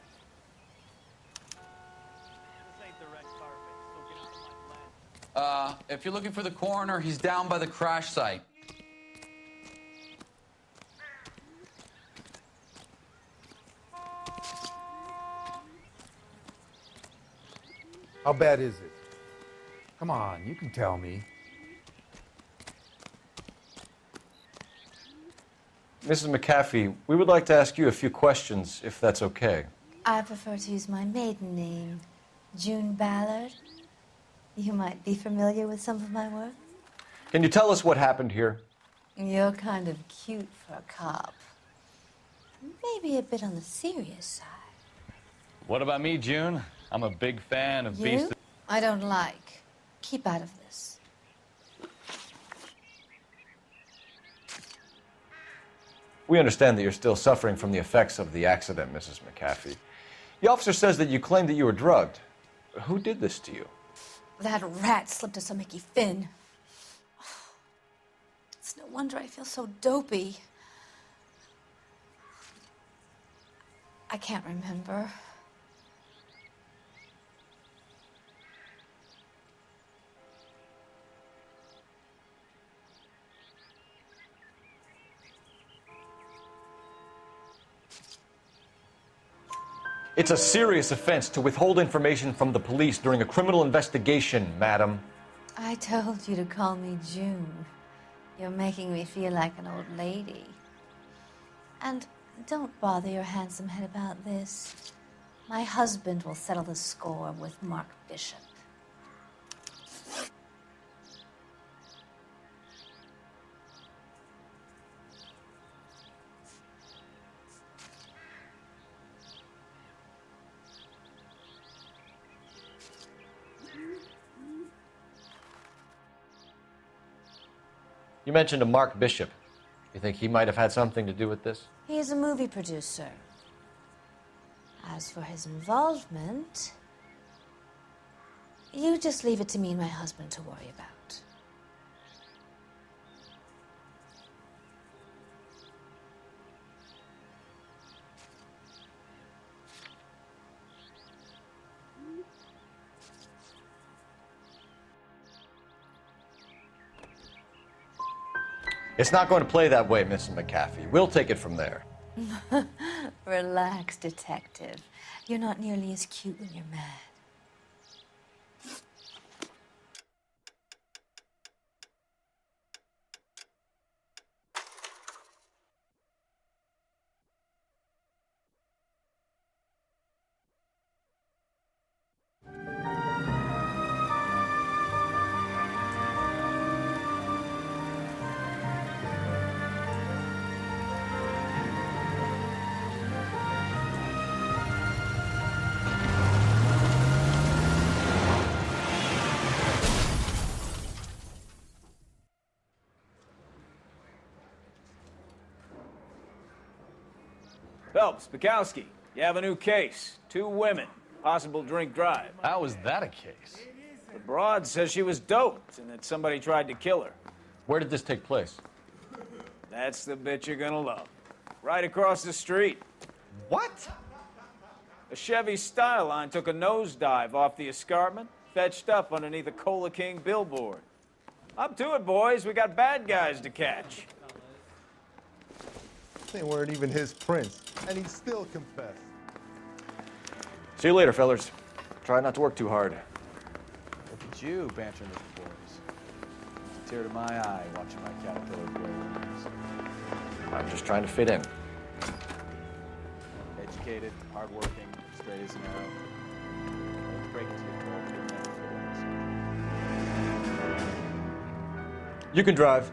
Speaker 21: If you're looking for the coroner, he's down by the crash site.
Speaker 22: How bad is it? Come on, you can tell me.
Speaker 2: Mrs. McAfee, we would like to ask you a few questions, if that's okay.
Speaker 23: I prefer to use my maiden name, June Ballard. You might be familiar with some of my work.
Speaker 2: Can you tell us what happened here?
Speaker 23: You're kind of cute for a cop. Maybe a bit on the serious side.
Speaker 4: What about me, June? I'm a big fan of
Speaker 23: You?
Speaker 4: Beast.
Speaker 23: I don't like. Keep out of this.
Speaker 2: We understand that you're still suffering from the effects of the accident, Mrs. McAfee. The officer says that you claimed that you were drugged. Who did this to you?
Speaker 23: That rat slipped us a Mickey Finn. It's no wonder I feel so dopey. I can't remember.
Speaker 2: It's a serious offense to withhold information from the police during a criminal investigation, madam.
Speaker 23: I told you to call me June. You're making me feel like an old lady. And don't bother your handsome head about this. My husband will settle the score with Mark Bishop.
Speaker 2: You mentioned a Mark Bishop. You think he might have had something to do with this?
Speaker 23: He is a movie producer. As for his involvement, you just leave it to me and my husband to worry about.
Speaker 2: It's not going to play that way, Mrs. McAfee. We'll take it from there.
Speaker 23: Relax, detective. You're not nearly as cute when you're mad.
Speaker 1: Phelps, Bukowski, you have a new case. 2 women, possible drink drive.
Speaker 4: How was that a case?
Speaker 1: The broad says she was doped and that somebody tried to kill her.
Speaker 2: Where did this take place?
Speaker 1: That's the bit you're gonna love. Right across the street.
Speaker 2: What?
Speaker 1: A Chevy Styline took a nosedive off the escarpment, fetched up underneath a Cola King billboard. Up to it, boys. We got bad guys to catch.
Speaker 22: They weren't even his prints, and he still confessed.
Speaker 2: See you later, fellers. Try not to work too hard.
Speaker 3: Look at you bantering with the boys. It's a tear to my eye watching my caterpillar grow wings.
Speaker 2: I'm just trying to fit in.
Speaker 3: Educated, hardworking, straight as an arrow. Don't break it to you, Cole, but you'll never fit in.
Speaker 2: You can drive.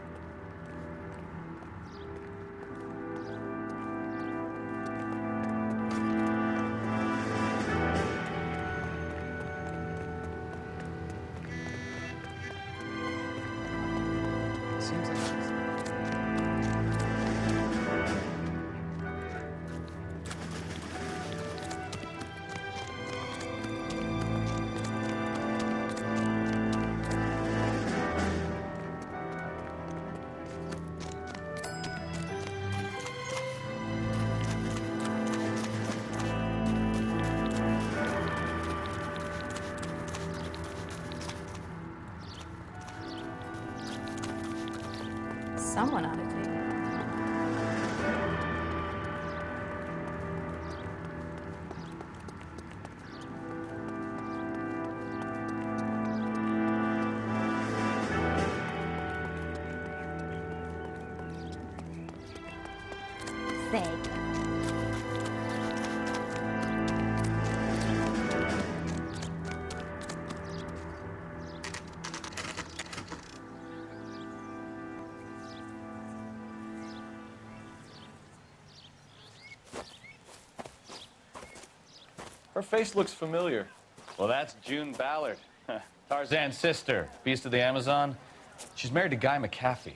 Speaker 3: Seems like she's...
Speaker 23: Someone ought to take it. Say.
Speaker 2: Her face looks familiar.
Speaker 4: Well, that's June Ballard, Tarzan's sister, beast of the Amazon. She's married to Guy McAfee.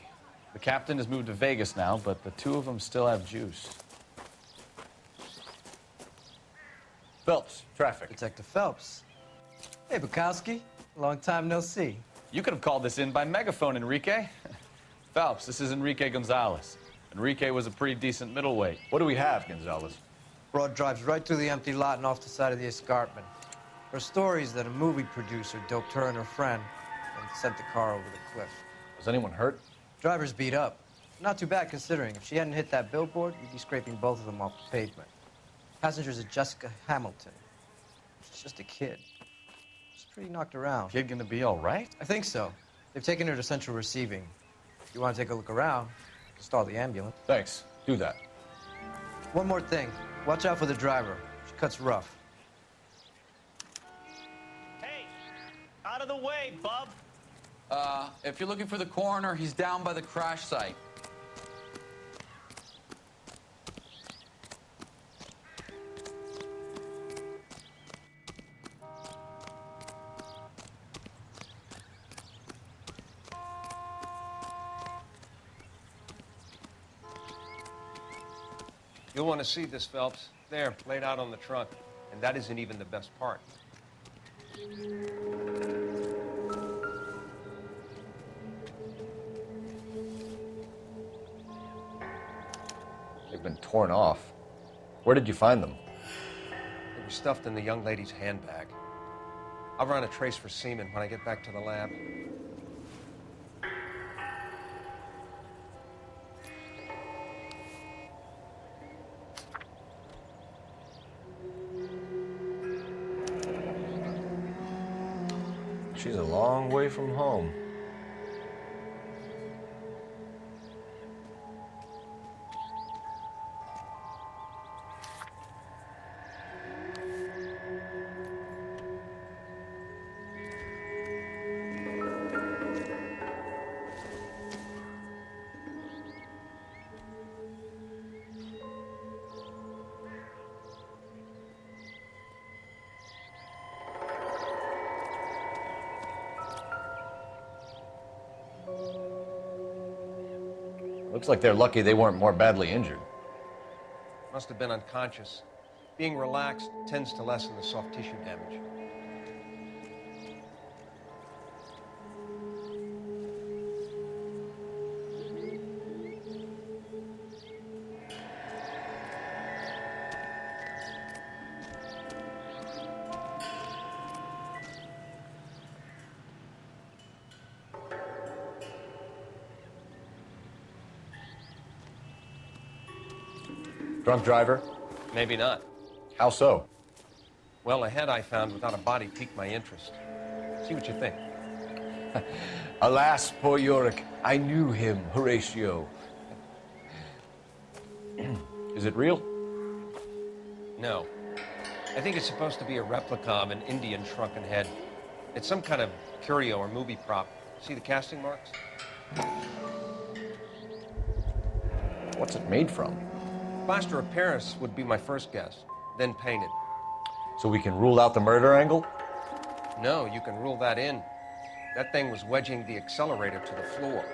Speaker 4: The captain has moved to Vegas now, but the 2 of them still have juice.
Speaker 2: Phelps, traffic.
Speaker 20: Detective Phelps. Hey, Bukowski. Long time no see.
Speaker 4: You could have called this in by megaphone, Enrique. Phelps, this is Enrique Gonzalez. Enrique was a pretty decent middleweight.
Speaker 2: What do we have, Gonzalez?
Speaker 20: Broad drives right through the empty lot and off the side of the escarpment. Her story is that a movie producer doped her and her friend and sent the car over the cliff.
Speaker 2: Was anyone hurt?
Speaker 20: Driver's beat up. Not too bad considering. If she hadn't hit that billboard, we'd be scraping both of them off the pavement. Passenger's at Jessica Hamilton. She's just a kid. She's pretty knocked around.
Speaker 4: Kid gonna be all right?
Speaker 20: I think so. They've taken her to central receiving. If you want to take a look around, stall the ambulance.
Speaker 2: Thanks. Do that.
Speaker 20: One more thing. Watch out for the driver. She cuts rough.
Speaker 9: Hey, out of the way, bub.
Speaker 21: If you're looking for the coroner, he's down by the crash site.
Speaker 10: You'll want to see this, Phelps. There, laid out on the trunk. And that isn't even the best part.
Speaker 2: They've been torn off. Where did you find them?
Speaker 10: They were stuffed in the young lady's handbag. I'll run a trace for semen when I get back to the lab.
Speaker 2: She's a long way from home. Looks like they're lucky they weren't more badly injured.
Speaker 10: Must have been unconscious. Being relaxed tends to lessen the soft tissue damage.
Speaker 2: Drunk driver?
Speaker 10: Maybe not.
Speaker 2: How so?
Speaker 10: Well, a head I found without a body piqued my interest. See what you think.
Speaker 2: Alas, poor Yorick. I knew him, Horatio. Is it real?
Speaker 10: No. I think it's supposed to be a replica of an Indian shrunken head. It's some kind of curio or movie prop. See the casting marks?
Speaker 2: What's it made from?
Speaker 10: Plaster of Paris would be my first guess, then painted.
Speaker 2: So we can rule out the murder angle?
Speaker 10: No, you can rule that in. That thing was wedging the accelerator to the floor.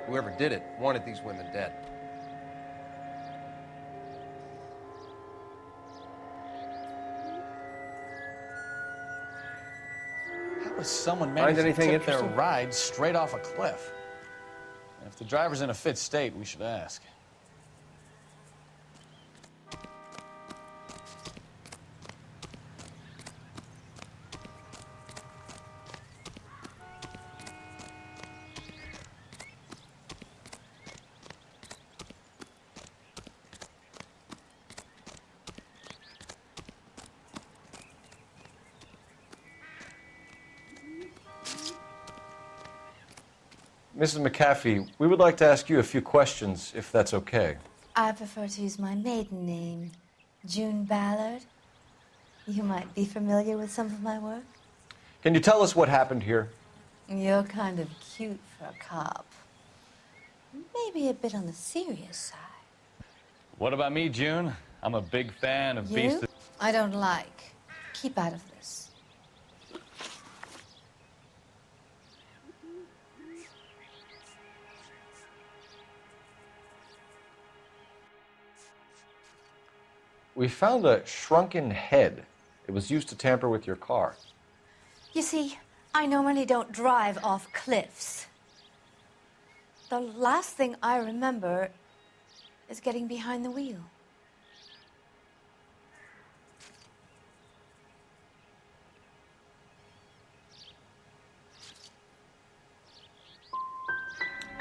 Speaker 10: Whoever did it wanted these women dead.
Speaker 4: How does someone manage to
Speaker 10: anything
Speaker 4: tip their
Speaker 10: interesting?
Speaker 4: ride straight off a cliff? If the driver's in a fit state, we should ask.
Speaker 2: Mrs. McAfee, we would like to ask you a few questions, if that's okay.
Speaker 23: I prefer to use my maiden name, June Ballard. You might be familiar with some of my work.
Speaker 2: Can you tell us what happened here?
Speaker 23: You're kind of cute for a cop. Maybe a bit on the serious side.
Speaker 4: What about me, June? I'm a big fan of
Speaker 23: You?
Speaker 4: Beast of...
Speaker 23: I don't like. Keep out of this.
Speaker 2: We found a shrunken head. It was used to tamper with your car.
Speaker 23: You see, I normally don't drive off cliffs. The last thing I remember is getting behind the wheel.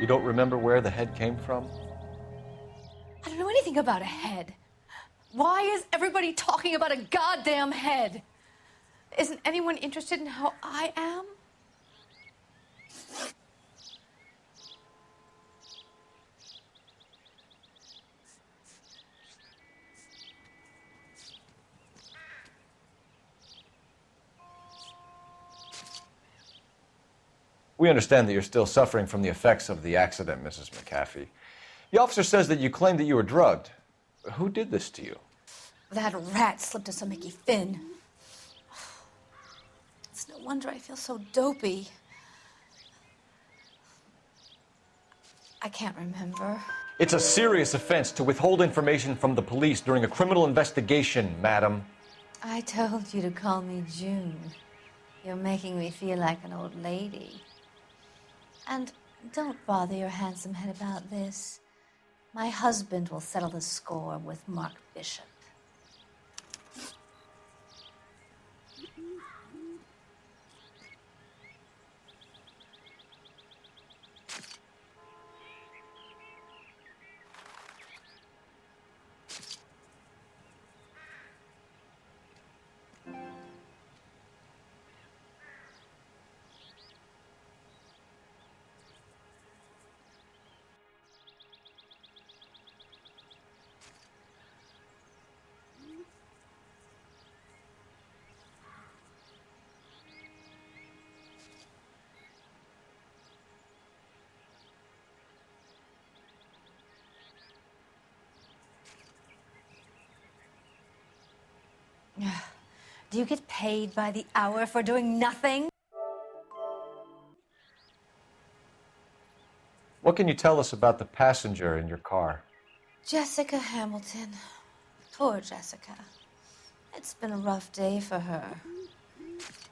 Speaker 2: You don't remember where the head came from?
Speaker 23: I don't know anything about a head. Why is everybody talking about a goddamn head? Isn't anyone interested in how I am?
Speaker 2: We understand that you're still suffering from the effects of the accident, Mrs. McAfee. The officer says that you claimed that you were drugged. Who did this to you?
Speaker 23: That rat slipped us a Mickey Finn. It's no wonder I feel so dopey. I can't remember.
Speaker 2: It's a serious offense to withhold information from the police during a criminal investigation, madam.
Speaker 23: I told you to call me June. You're making me feel like an old lady. And don't bother your handsome head about this. My husband will settle the score with Mark Bishop. Do you get paid by the hour for doing nothing?
Speaker 2: What can you tell us about the passenger in your car?
Speaker 23: Jessica Hamilton. Poor Jessica. It's been a rough day for her.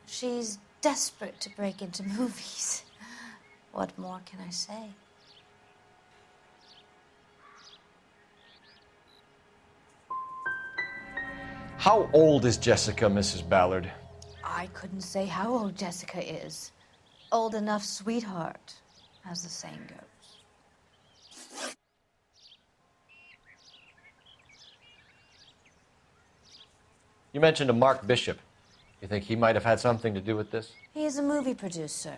Speaker 23: She's desperate to break into movies. What more can I say?
Speaker 2: How old is Jessica, Mrs. Ballard?
Speaker 23: I couldn't say how old Jessica is. Old enough, sweetheart, as the saying goes.
Speaker 2: You mentioned a Mark Bishop. You think he might have had something to do with this?
Speaker 23: He is a movie producer.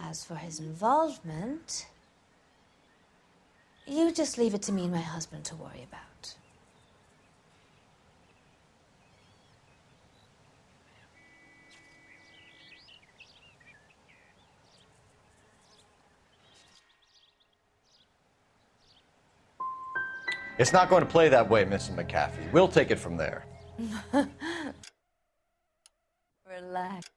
Speaker 23: As for his involvement, you just leave it to me and my husband to worry about.
Speaker 2: It's not going to play that way, Mrs. McAfee. We'll take it from there.
Speaker 23: Relax.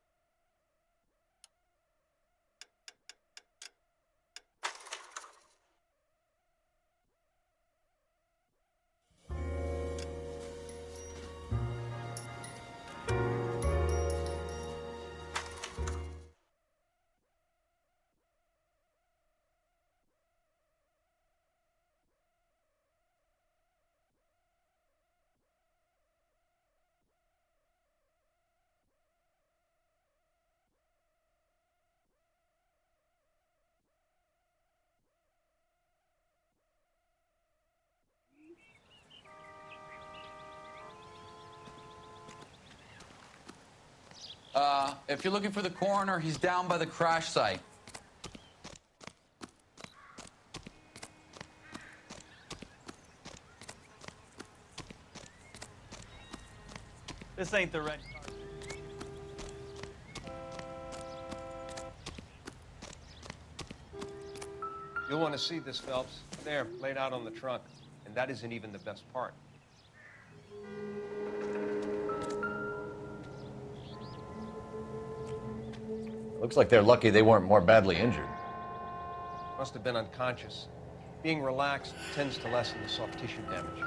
Speaker 21: If you're looking for the coroner, he's down by the crash site.
Speaker 9: This ain't the red car.
Speaker 10: You'll want to see this, Phelps. There, laid out on the trunk. And that isn't even the best part.
Speaker 2: Looks like they're lucky they weren't more badly injured.
Speaker 10: Must have been unconscious. Being relaxed tends to lessen the soft tissue damage.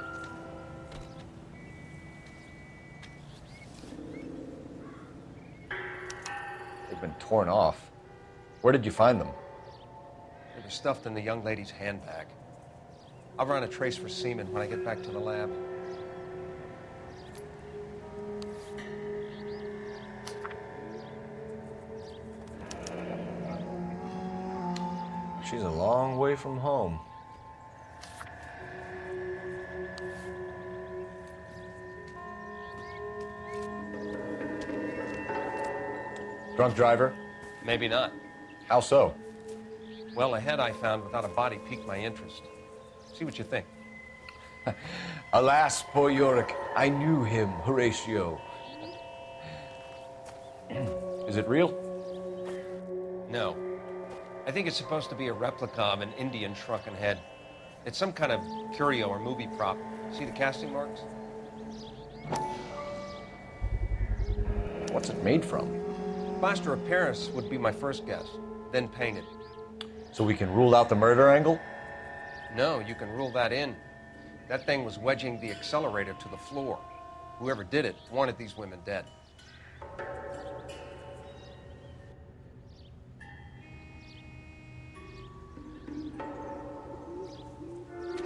Speaker 2: They've been torn off. Where did you find them?
Speaker 10: They were stuffed in the young lady's handbag. I'll run a trace for semen when I get back to the lab.
Speaker 2: She's a long way from home. Drunk driver?
Speaker 10: Maybe not.
Speaker 2: How so?
Speaker 10: Well, a head I found without a body piqued my interest. See what you think.
Speaker 2: Alas, poor Yorick, I knew him, Horatio. Is it real?
Speaker 10: No. I think it's supposed to be a replica of an Indian shrunken head. It's some kind of curio or movie prop. See the casting marks?
Speaker 2: What's it made from?
Speaker 10: Plaster of Paris would be my first guess, then painted.
Speaker 2: So we can rule out the murder angle?
Speaker 10: No, you can rule that in. That thing was wedging the accelerator to the floor. Whoever did it wanted these women dead.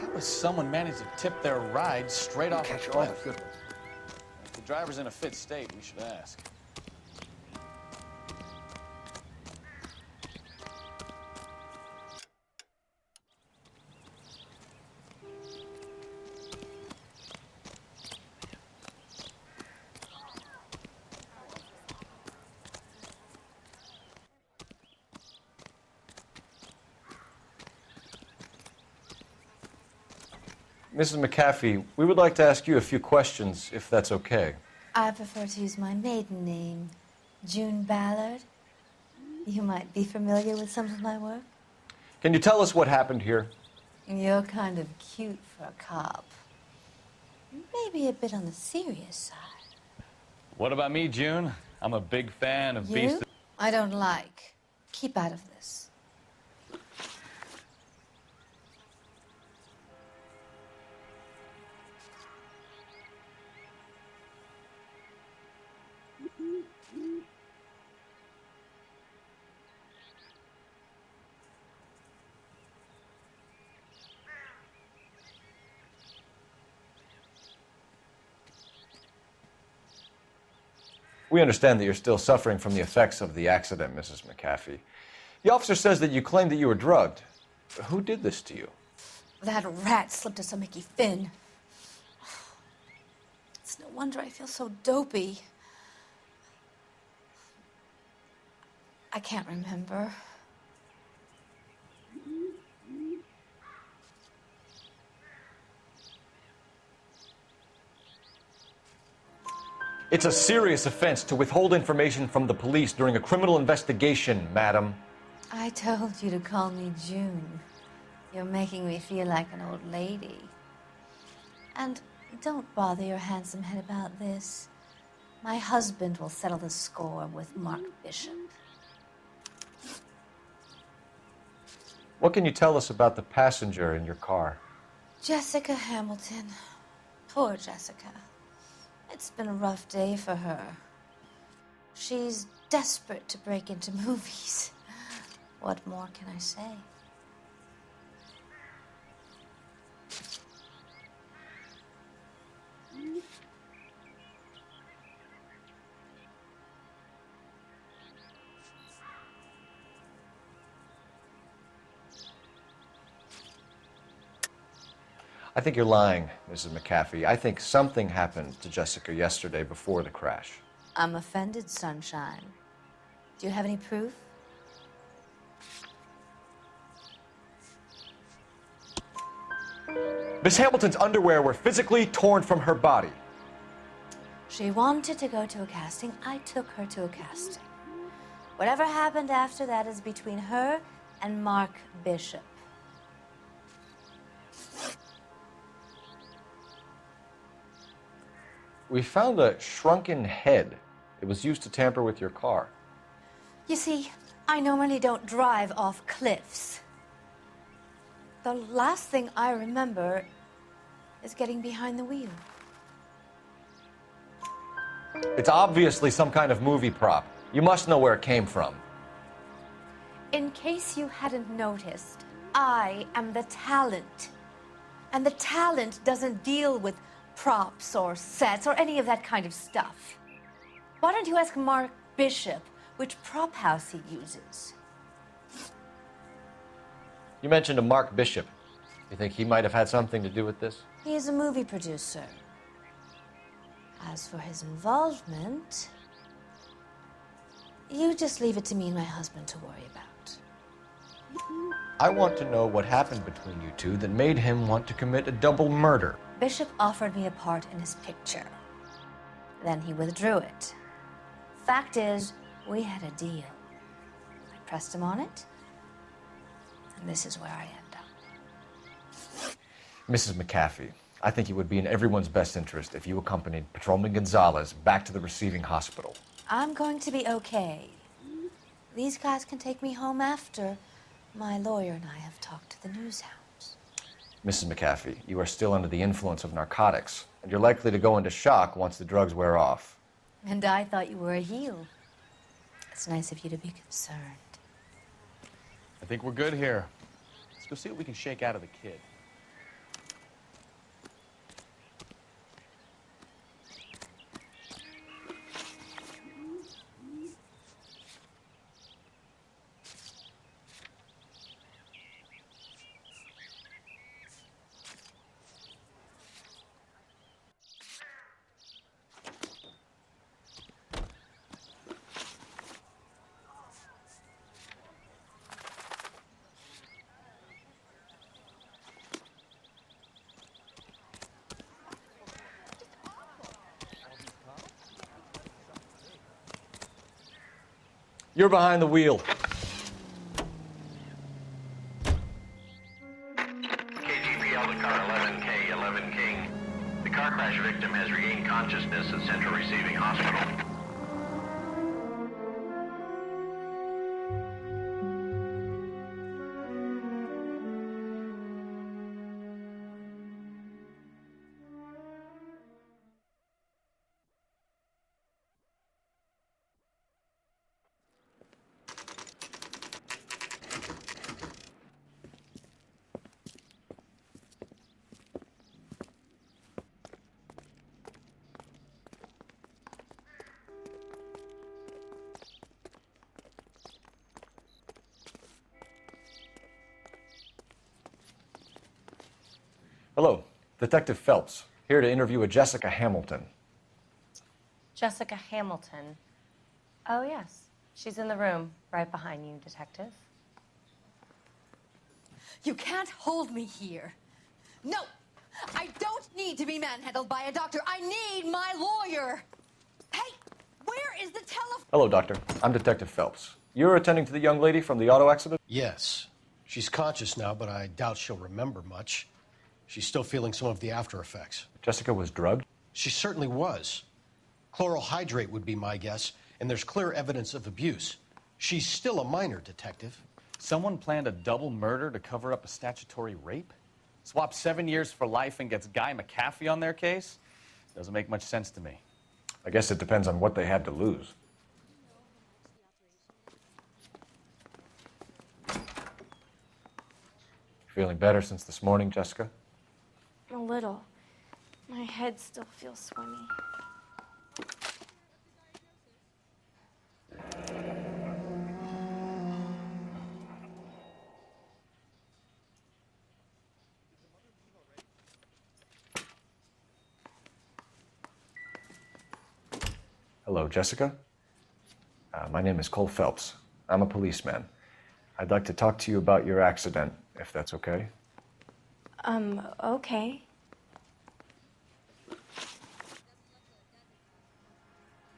Speaker 4: How does someone manage to tip their ride straight off a cliff? If the driver's in a fit state, we should ask.
Speaker 2: Mrs. McAfee, we would like to ask you a few questions, if that's okay.
Speaker 23: I prefer to use my maiden name, June Ballard. You might be familiar with some of my work.
Speaker 2: Can you tell us what happened here?
Speaker 23: You're kind of cute for a cop. maybe a bit on the serious side.
Speaker 4: What about me, June? I'm a big fan of
Speaker 23: You?
Speaker 4: Beast.
Speaker 23: I don't like. Keep out of this.
Speaker 2: We understand that you're still suffering from the effects of the accident, Mrs. McAfee. The officer says that you claimed that you were drugged. Who did this to you?
Speaker 23: That rat slipped us a Mickey Finn. It's no wonder I feel so dopey. I can't remember.
Speaker 2: It's a serious offense to withhold information from the police during a criminal investigation, madam.
Speaker 23: I told you to call me June. You're making me feel like an old lady. And don't bother your handsome head about this. My husband will settle the score with Mark Bishop.
Speaker 2: What can you tell us about the passenger in your car?
Speaker 23: Jessica Hamilton. Poor Jessica. It's been a rough day for her. She's desperate to break into movies. What more can I say?
Speaker 2: I think you're lying, Mrs. McAfee. I think something happened to Jessica yesterday before the crash.
Speaker 23: I'm offended, Sunshine. Do you have any proof?
Speaker 2: Miss Hamilton's underwear were physically torn from her body.
Speaker 23: She wanted to go to a casting. I took her to a casting. Whatever happened after that is between her and Mark Bishop.
Speaker 2: We found a shrunken head. It was used to tamper with your car.
Speaker 23: You see, I normally don't drive off cliffs. The last thing I remember is getting behind the wheel.
Speaker 2: It's obviously some kind of movie prop. You must know where it came from.
Speaker 23: In case you hadn't noticed, I am the talent. And the talent doesn't deal with props or sets or any of that kind of stuff. Why don't you ask Mark Bishop which prop house he uses?
Speaker 2: You mentioned a Mark Bishop. You think he might have had something to do with this?
Speaker 23: He is a movie producer. As for his involvement, you just leave it to me and my husband to worry about.
Speaker 2: I want to know what happened between you two that made him want to commit a double murder.
Speaker 23: Bishop offered me a part in his picture. Then he withdrew it. Fact is, we had a deal. I pressed him on it, and this is where I end up.
Speaker 2: Mrs. McAfee, I think it would be in everyone's best interest if you accompanied Patrolman Gonzalez back to the receiving hospital.
Speaker 23: I'm going to be okay. These guys can take me home after. My lawyer and I have talked to the news hounds.
Speaker 2: Mrs. McAfee, you are still under the influence of narcotics, and you're likely to go into shock once the drugs wear off.
Speaker 23: And I thought you were a heel. It's nice of you to be concerned.
Speaker 4: I think we're good here. Let's go see what we can shake out of the kid.
Speaker 2: You're behind the wheel.
Speaker 8: KGPL to car 11K, 11 King. The car crash victim has regained consciousness at Central Receiving Hospital.
Speaker 2: Hello, Detective Phelps, here to interview a Jessica Hamilton.
Speaker 12: Jessica Hamilton. Oh, yes. She's in the room right behind you, Detective.
Speaker 13: You can't hold me here. No! I don't need to be manhandled by a doctor. I need my lawyer. Hey, where is the telephone?
Speaker 2: Hello, Doctor. I'm Detective Phelps. You're attending to the young lady from the auto accident?
Speaker 14: Yes. She's conscious now, but I doubt she'll remember much. She's still feeling some of the after effects.
Speaker 2: Jessica was drugged?
Speaker 14: She certainly was. Chloral hydrate would be my guess, and there's clear evidence of abuse. She's still a minor, Detective.
Speaker 4: Someone planned a double murder to cover up a statutory rape? Swap 7 years for life and gets Guy McAfee on their case? Doesn't make much sense to me.
Speaker 2: I guess it depends on what they had to lose. Feeling better since this morning, Jessica?
Speaker 24: A little. My head still feels swimmy.
Speaker 2: Hello, Jessica. My name is Cole Phelps. I'm a policeman. I'd like to talk to you about your accident, if that's okay.
Speaker 24: Okay.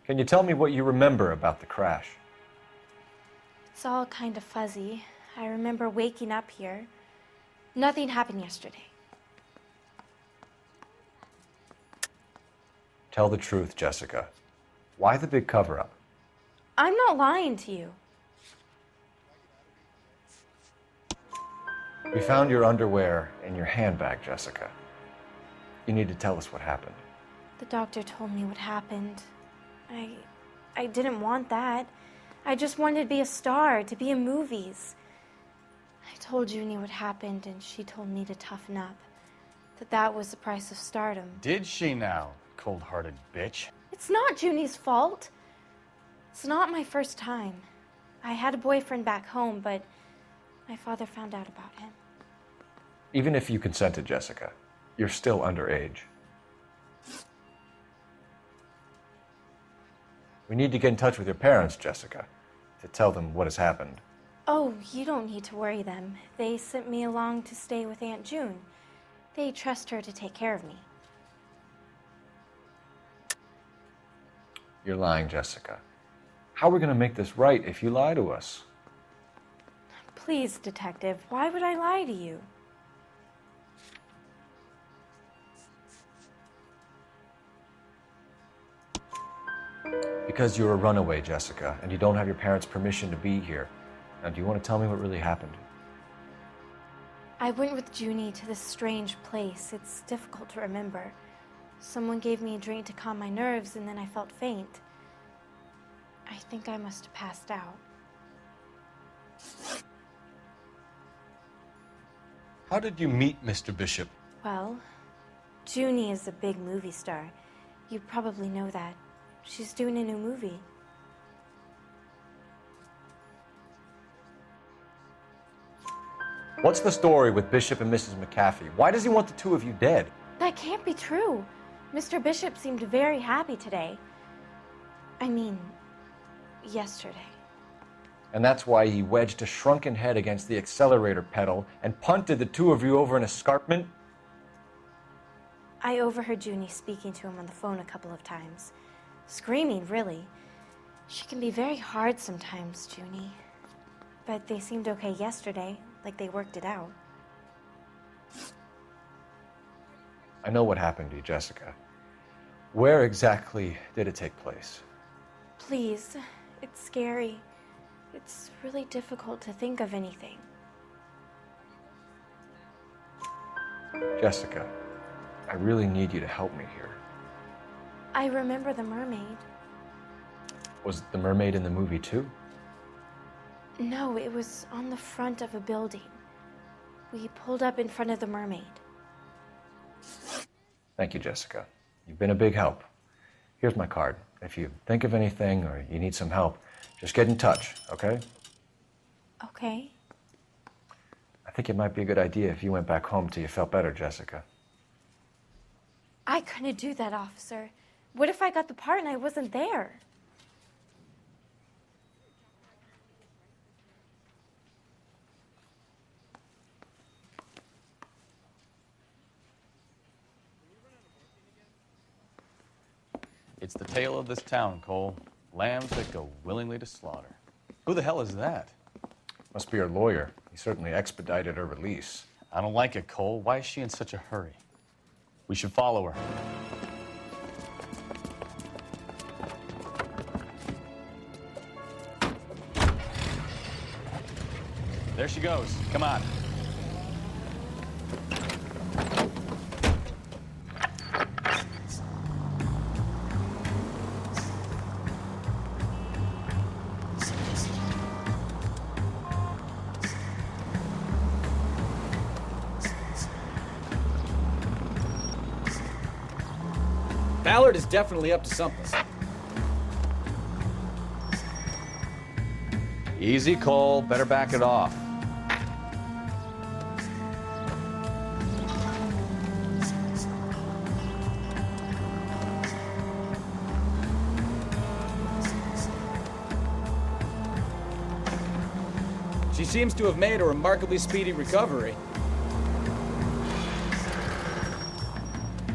Speaker 2: Can you tell me what you remember about the crash?
Speaker 24: It's all kind of fuzzy. I remember waking up here. Nothing happened yesterday.
Speaker 2: Tell the truth, Jessica. Why the big cover-up?
Speaker 24: I'm not lying to you.
Speaker 2: We found your underwear in your handbag, Jessica. You need to tell us what happened.
Speaker 24: The doctor told me what happened. I didn't want that. I just wanted to be a star, to be in movies. I told Junie what happened, and she told me to toughen up. That was the price of stardom.
Speaker 4: Did she now, cold-hearted bitch?
Speaker 24: It's not Junie's fault. It's not my first time. I had a boyfriend back home, but my father found out about him.
Speaker 2: Even if you consented, Jessica, you're still underage. We need to get in touch with your parents, Jessica, to tell them what has happened.
Speaker 24: Oh, you don't need to worry them. They sent me along to stay with Aunt June. They trust her to take care of me.
Speaker 2: You're lying, Jessica. How are we going to make this right if you lie to us?
Speaker 24: Please, Detective, why would I lie to you?
Speaker 2: Because you're a runaway, Jessica, and you don't have your parents' permission to be here. Now, do you want to tell me what really happened?
Speaker 24: I went with Junie to this strange place. It's difficult to remember. Someone gave me a drink to calm my nerves, and then I felt faint. I think I must have passed out.
Speaker 14: How did you meet Mr. Bishop?
Speaker 24: Well, Junie is a big movie star. You probably know that. She's doing a new movie.
Speaker 2: What's the story with Bishop and Mrs. McAfee? Why does he want the two of you dead?
Speaker 24: That can't be true. Mr. Bishop seemed very happy today. I mean, yesterday.
Speaker 2: And that's why he wedged a shrunken head against the accelerator pedal and punted the two of you over an escarpment?
Speaker 24: I overheard Junie speaking to him on the phone a couple of times. Screaming, really. She can be very hard sometimes, Junie. But they seemed okay yesterday, like they worked it out.
Speaker 2: I know what happened to you, Jessica. Where exactly did it take place?
Speaker 24: Please, it's scary. It's really difficult to think of anything.
Speaker 2: Jessica, I really need you to help me here.
Speaker 24: I remember the mermaid.
Speaker 2: Was the mermaid in the movie too?
Speaker 24: No, it was on the front of a building. We pulled up in front of the mermaid.
Speaker 2: Thank you, Jessica. You've been a big help. Here's my card. If you think of anything or you need some help, just get in touch, okay?
Speaker 24: Okay.
Speaker 2: I think it might be a good idea if you went back home till you felt better, Jessica.
Speaker 24: I couldn't do that, officer. What if I got the part and I wasn't there?
Speaker 4: It's the tale of this town, Cole. Lambs that go willingly to slaughter. Who the hell is that?
Speaker 2: Must be her lawyer. He certainly expedited her release.
Speaker 4: I don't like it, Cole. Why is she in such a hurry? We should follow her. There she goes. Come on.
Speaker 3: Ballard is definitely up to something.
Speaker 4: Easy, Cole. Better back it off.
Speaker 3: She seems to have made a remarkably speedy recovery.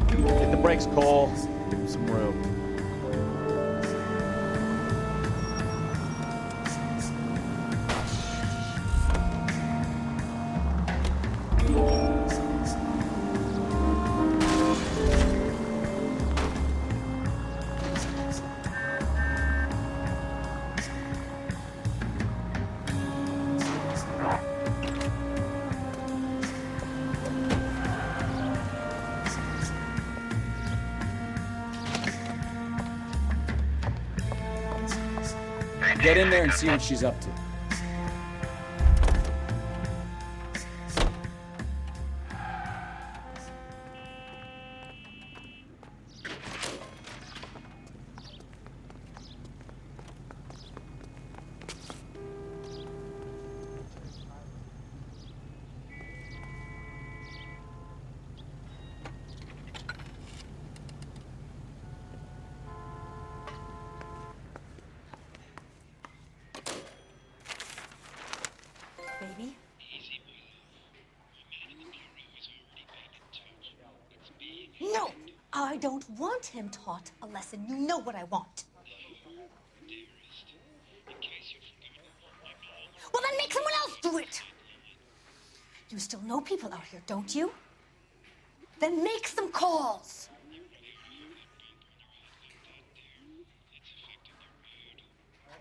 Speaker 4: Hit the brakes, Cole. Give him some room.
Speaker 3: Get in there and see what she's up to.
Speaker 13: Baby? No! I don't want him taught a lesson. You know what I want. Well, then make someone else do it! You still know people out here, don't you? Then make some calls!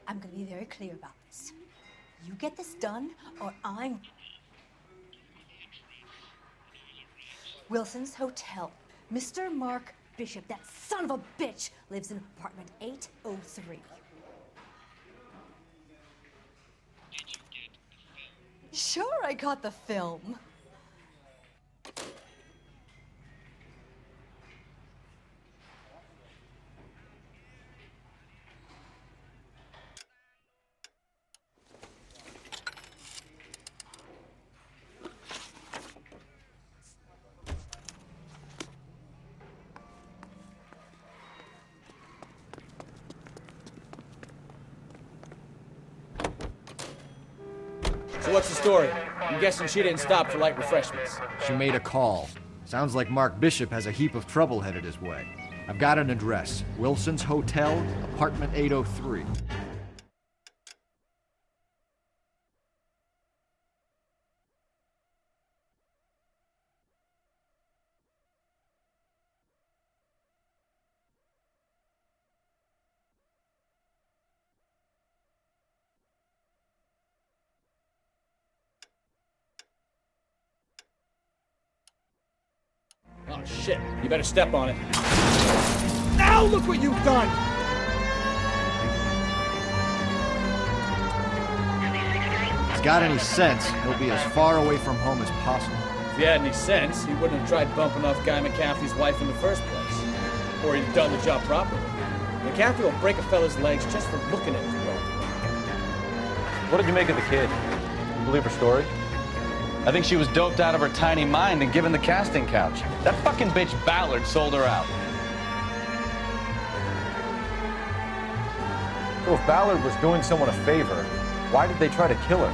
Speaker 13: I'm gonna be very clear about this. You get this done, or I'm... Wilson's Hotel. Mr. Mark Bishop, that son of a bitch, lives in apartment 803. Sure, I got the film.
Speaker 3: So what's the story? I'm guessing she didn't stop for light refreshments.
Speaker 5: She made a call. Sounds like Mark Bishop has a heap of trouble headed his way. I've got an address. Wilson's Hotel, apartment 803.
Speaker 3: Oh, shit. You better step on it. Now look what you've done!
Speaker 5: If he's got any sense, he'll be as far away from home as possible.
Speaker 3: If he had any sense, he wouldn't have tried bumping off Guy McAfee's wife in the first place. Or he'd have done the job properly. McAfee will break a fella's legs just for looking at his girl.
Speaker 4: What did you make of the kid? You believe her story? I think she was doped out of her tiny mind and given the casting couch. That fucking bitch Ballard sold her out.
Speaker 2: So if Ballard was doing someone a favor, why did they try to kill her?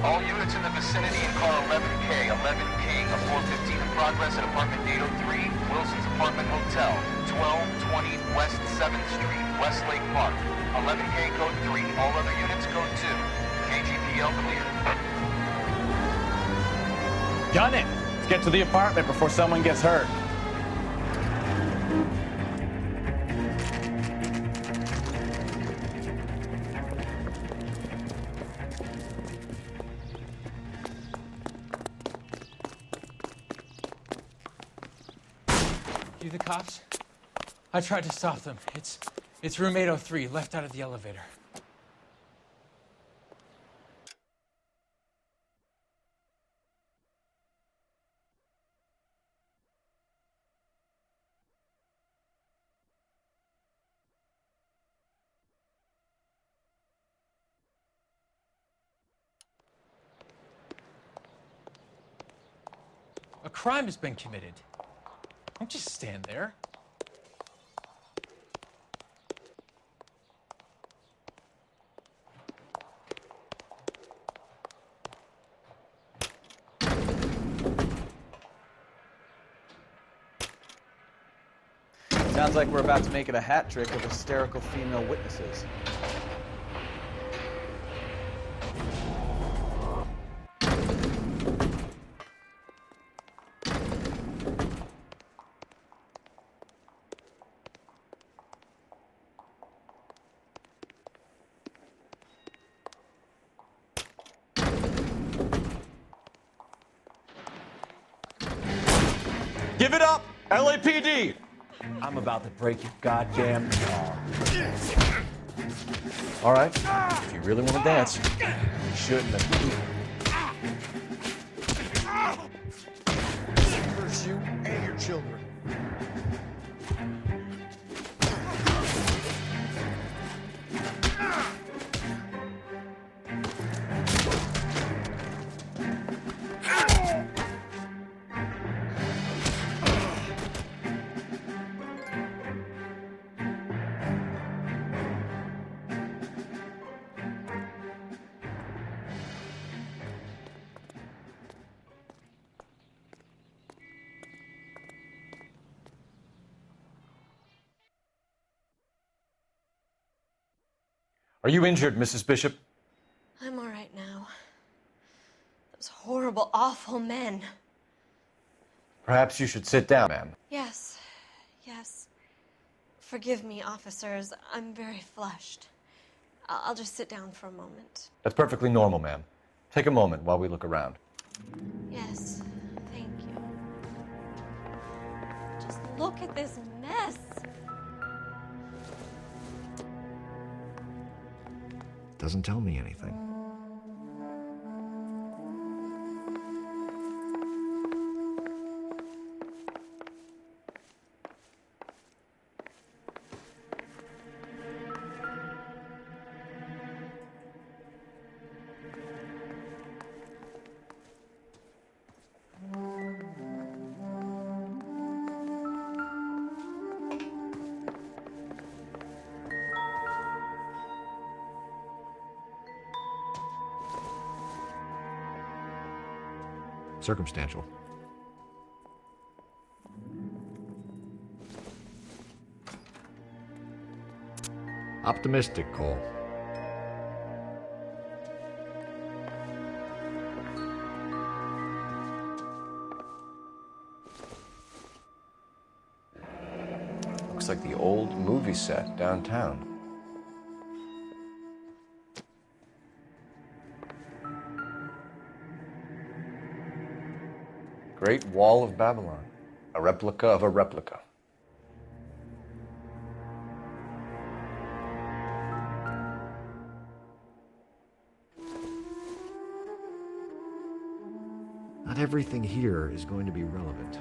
Speaker 8: All units in the vicinity in car 11K, 11 King, a 415 in progress at apartment 803, Wilson's Apartment Hotel, 1220 West 7th Street, Westlake Park. 11K code 3, all other units code 2. KGPL clear.
Speaker 4: Gun it! Let's get to the apartment before someone gets hurt.
Speaker 19: You the cops? I tried to stop them. It's room 803, left out of the elevator. A crime has been committed. Don't just stand there.
Speaker 1: Sounds like we're about to make it a hat trick of hysterical female witnesses.
Speaker 7: Give it up, LAPD!
Speaker 4: I'm about to break your goddamn jaw.
Speaker 2: All right, if you really want to dance, you shouldn't have.
Speaker 14: Curse you and your children.
Speaker 2: Are you injured, Mrs. Bishop?
Speaker 12: I'm all right now. Those horrible, awful men.
Speaker 2: Perhaps you should sit down, ma'am.
Speaker 12: Yes, yes. Forgive me, officers. I'm very flushed. I'll just sit down for a moment.
Speaker 2: That's perfectly normal, ma'am. Take a moment while we look around.
Speaker 12: Yes, thank you. Just look at this mess.
Speaker 5: Doesn't tell me anything. Circumstantial. Optimistic, Cole.
Speaker 2: Looks like the old movie set downtown. Great Wall of Babylon. A replica of a replica.
Speaker 5: Not everything here is going to be relevant.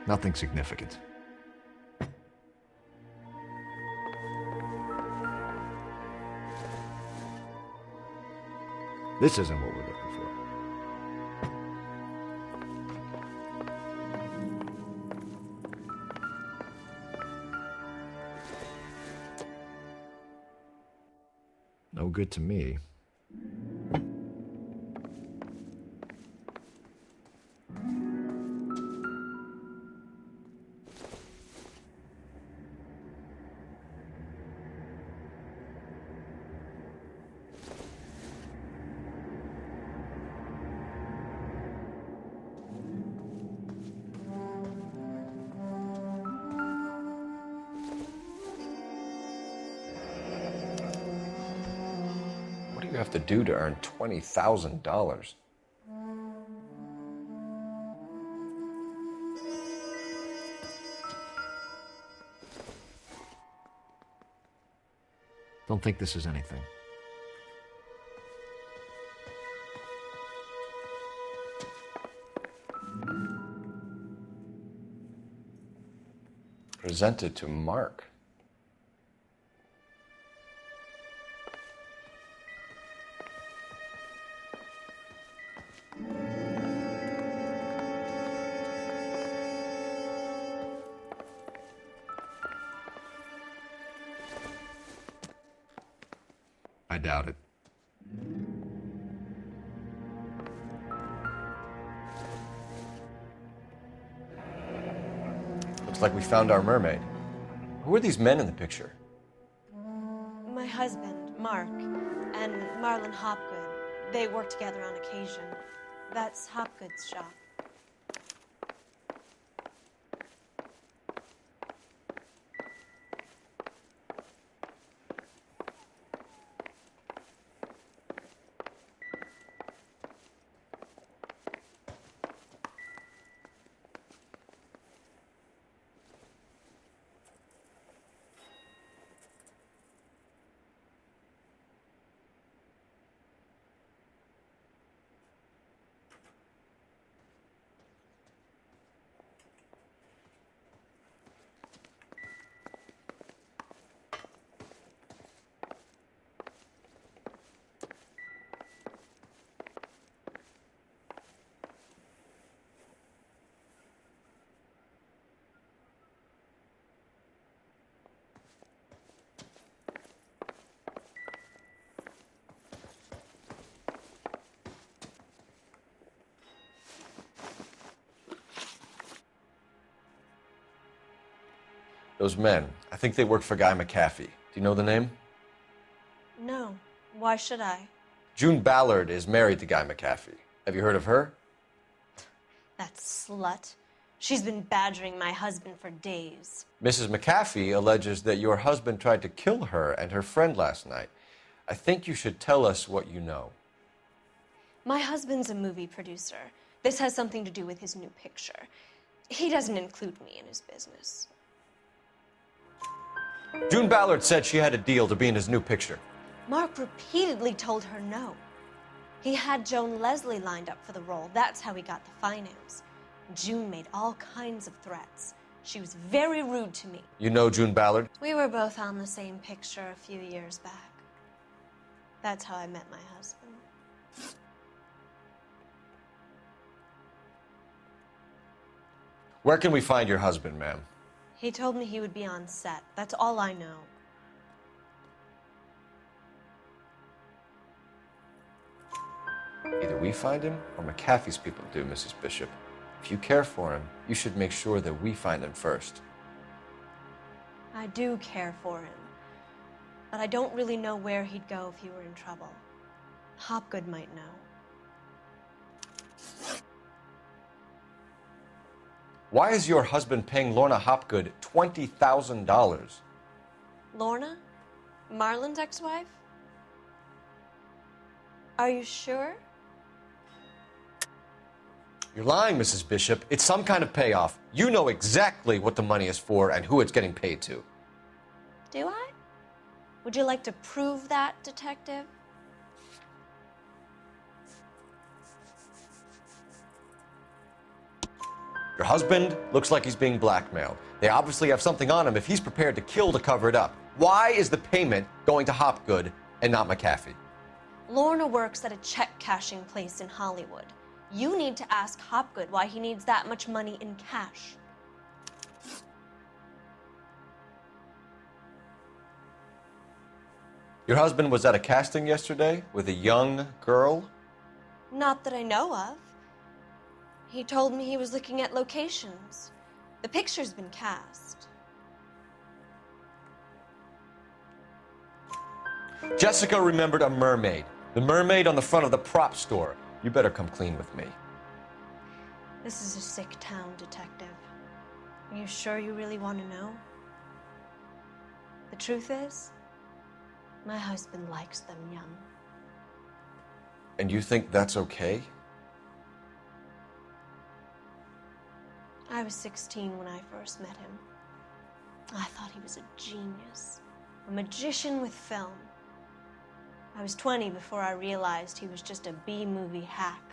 Speaker 5: Nothing significant. This isn't what we're looking for. No good to me.
Speaker 2: What do you have to do to earn $20,000?
Speaker 5: Don't think this is anything.
Speaker 2: Presented to Mark.
Speaker 5: I doubt it.
Speaker 2: Looks like we found our mermaid. Who are these men in the picture?
Speaker 12: My husband, Mark, and Marlon Hopgood. They work together on occasion. That's Hopgood's shop.
Speaker 2: Those men, I think they work for Guy McAfee. Do you know the name?
Speaker 12: No. Why should I?
Speaker 2: June Ballard is married to Guy McAfee. Have you heard of her?
Speaker 12: That slut. She's been badgering my husband for days.
Speaker 2: Mrs. McAfee alleges that your husband tried to kill her and her friend last night. I think you should tell us what you know.
Speaker 12: My husband's a movie producer. This has something to do with his new picture. He doesn't include me in his business.
Speaker 2: June Ballard said she had a deal to be in his new picture.
Speaker 12: Mark repeatedly told her no. He had Joan Leslie lined up for the role. That's how he got the finance. June made all kinds of threats. She was very rude to me.
Speaker 2: You know June Ballard?
Speaker 12: We were both on the same picture a few years back. That's how I met my husband.
Speaker 2: Where can we find your husband, ma'am?
Speaker 12: He told me he would be on set. That's all I know.
Speaker 2: Either we find him or McAfee's people do, Mrs. Bishop. If you care for him, you should make sure that we find him first.
Speaker 12: I do care for him, but I don't really know where he'd go if he were in trouble. Hopgood might know.
Speaker 2: Why is your husband paying Lorna Hopgood $20,000?
Speaker 12: Lorna? Marlon's ex-wife? Are you sure?
Speaker 2: You're lying, Mrs. Bishop. It's some kind of payoff. You know exactly what the money is for and who it's getting paid to.
Speaker 12: Do I? Would you like to prove that, Detective?
Speaker 2: Your husband looks like he's being blackmailed. They obviously have something on him if he's prepared to kill to cover it up. Why is the payment going to Hopgood and not McAfee?
Speaker 12: Lorna works at a check cashing place in Hollywood. You need to ask Hopgood why he needs that much money in cash.
Speaker 2: Your husband was at a casting yesterday with a young girl?
Speaker 12: Not that I know of. He told me he was looking at locations. The picture's been cast.
Speaker 2: Jessica remembered a mermaid. The mermaid on the front of the prop store. You better come clean with me.
Speaker 12: This is a sick town, Detective. Are you sure you really want to know? The truth is, my husband likes them young.
Speaker 2: And you think that's okay?
Speaker 12: I was 16 when I first met him. I thought he was a genius, a magician with film. I was 20 before I realized he was just a B-movie hack.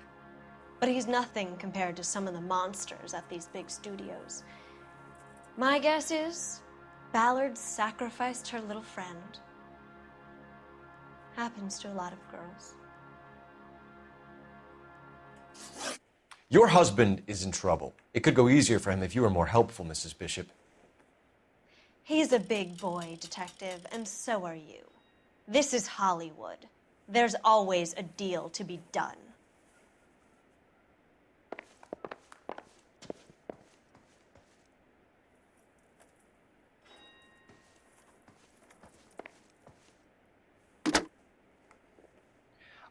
Speaker 12: But he's nothing compared to some of the monsters at these big studios. My guess is Ballard sacrificed her little friend. Happens to a lot of girls.
Speaker 2: Your husband is in trouble. It could go easier for him if you were more helpful, Mrs. Bishop.
Speaker 12: He's a big boy, Detective, and so are you. This is Hollywood. There's always a deal to be done.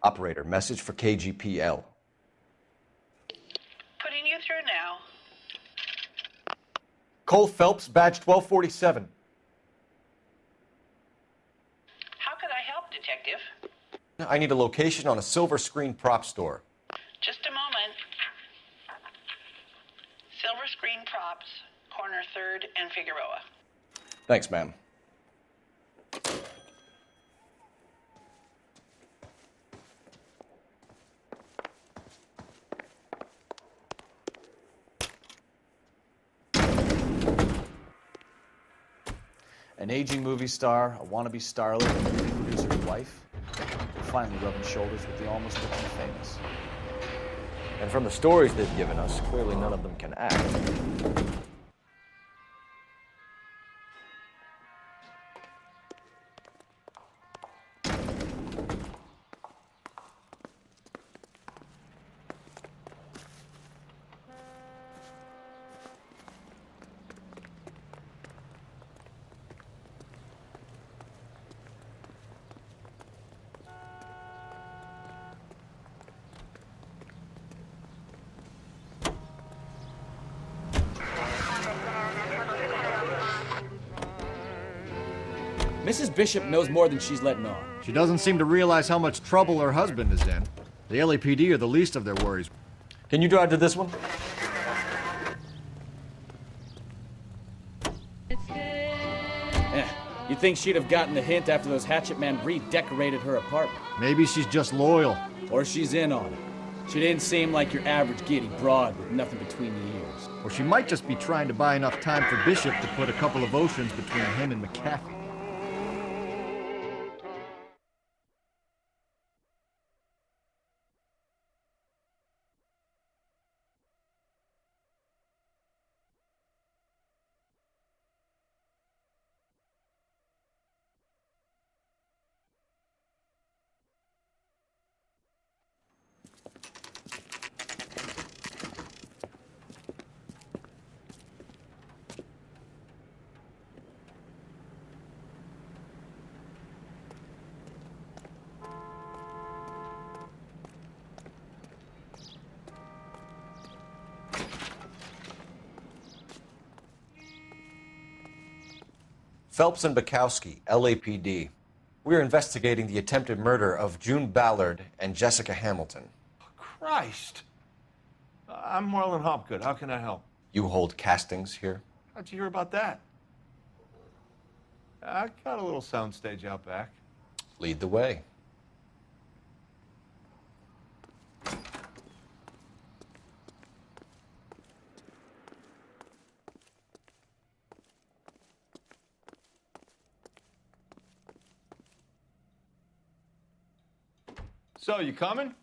Speaker 2: Operator, message for KGPL.
Speaker 11: Putting you through now.
Speaker 2: Cole Phelps, badge 1247.
Speaker 11: How could I help, Detective?
Speaker 2: I need a location on a silver screen prop store.
Speaker 11: Just a moment. Silver Screen Props, corner 3rd and Figueroa.
Speaker 2: Thanks, ma'am.
Speaker 1: An aging movie star, a wannabe starlet, and a movie producer's wife, finally rubbing shoulders with the almost looking famous.
Speaker 2: And from the stories they've given us, clearly none of them can act.
Speaker 3: Mrs. Bishop knows more than she's letting on.
Speaker 5: She doesn't seem to realize how much trouble her husband is in. The LAPD are the least of their worries.
Speaker 2: Can you drive to this one?
Speaker 3: You'd think she'd have gotten the hint after those hatchet men redecorated her apartment.
Speaker 5: Maybe she's just loyal.
Speaker 3: Or she's in on it. She didn't seem like your average giddy broad with nothing between the ears.
Speaker 5: Or she might just be trying to buy enough time for Bishop to put a couple of oceans between him and McAfee.
Speaker 2: Phelps and Bukowski, LAPD. We're investigating the attempted murder of June Ballard and Jessica Hamilton.
Speaker 15: Christ. I'm Marlon Hopgood. How can I help?
Speaker 2: You hold castings here?
Speaker 15: How'd you hear about that? I got a little soundstage out back.
Speaker 2: Lead the way.
Speaker 15: So, you coming?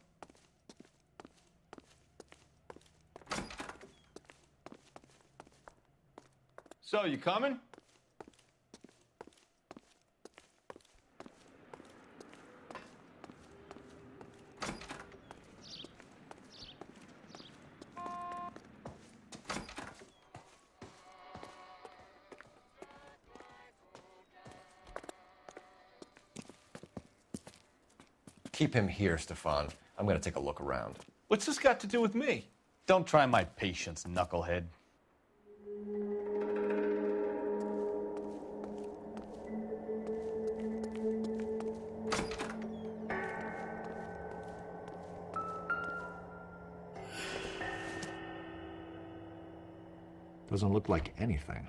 Speaker 15: So, you coming?
Speaker 2: Keep him here, Stefan. I'm gonna take a look around.
Speaker 15: What's this got to do with me?
Speaker 4: Don't try my patience, knucklehead.
Speaker 5: Doesn't look like anything.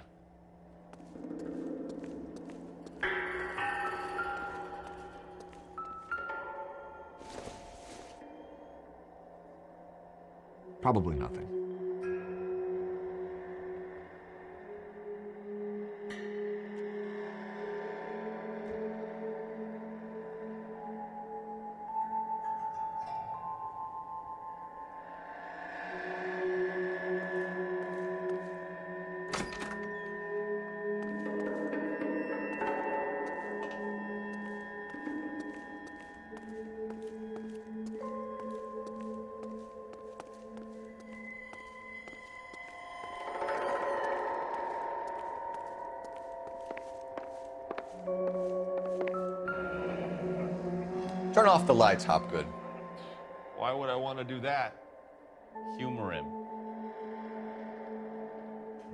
Speaker 5: Probably nothing.
Speaker 2: Turn off the lights, Hopgood.
Speaker 15: Why would I want to do that?
Speaker 4: Humor him.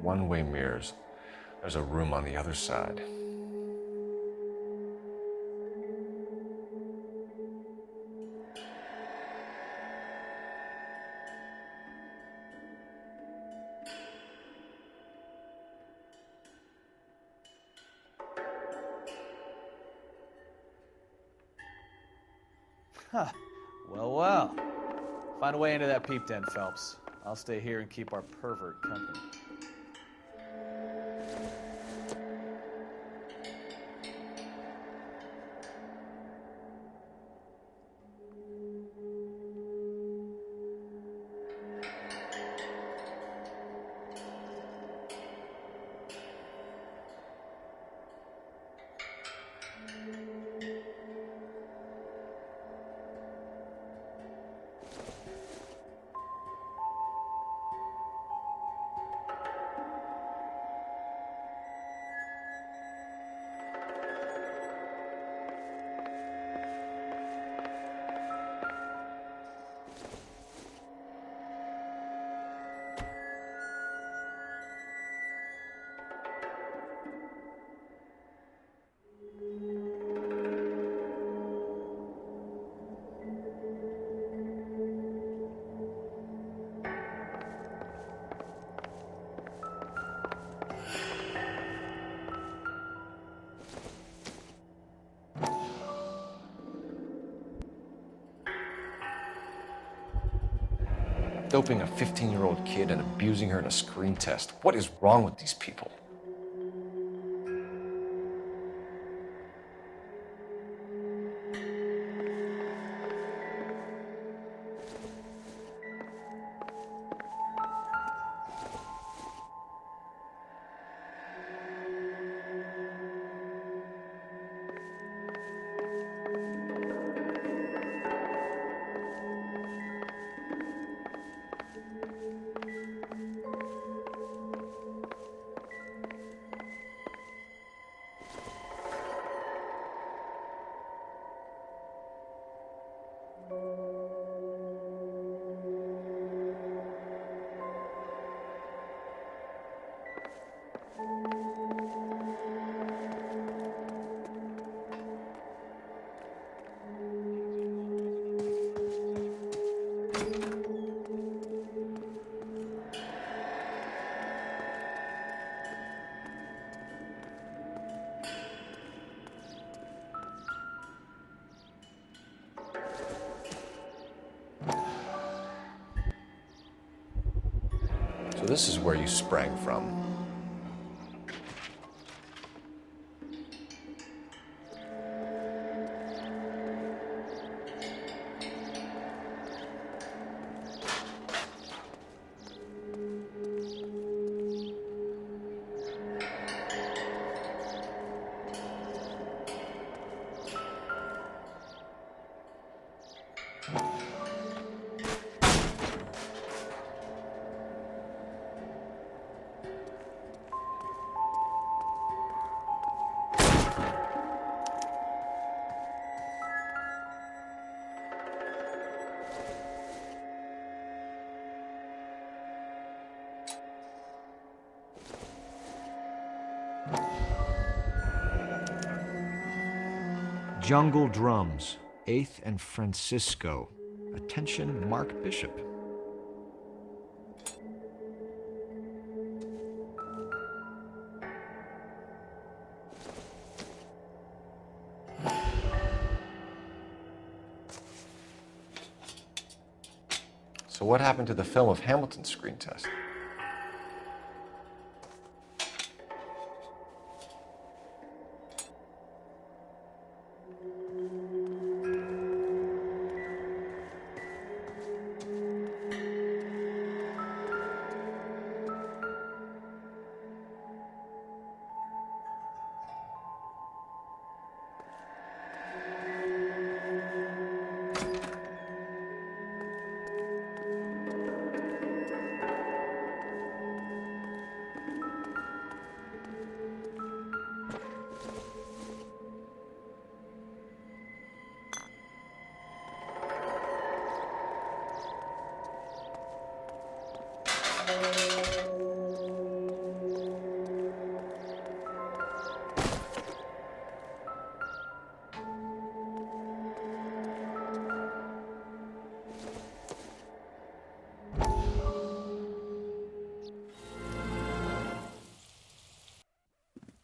Speaker 2: One-way mirrors. There's a room on the other side.
Speaker 1: Huh. Well, well. Find a way into that peep den, Phelps. I'll stay here and keep our pervert company.
Speaker 2: Doping a 15-year-old kid and abusing her in a screen test. What is wrong with these people? this is where you sprang from.
Speaker 5: Jungle Drums, 8th and Francisco. Attention, Mark Bishop.
Speaker 2: So what happened to the film of Hamilton's screen test?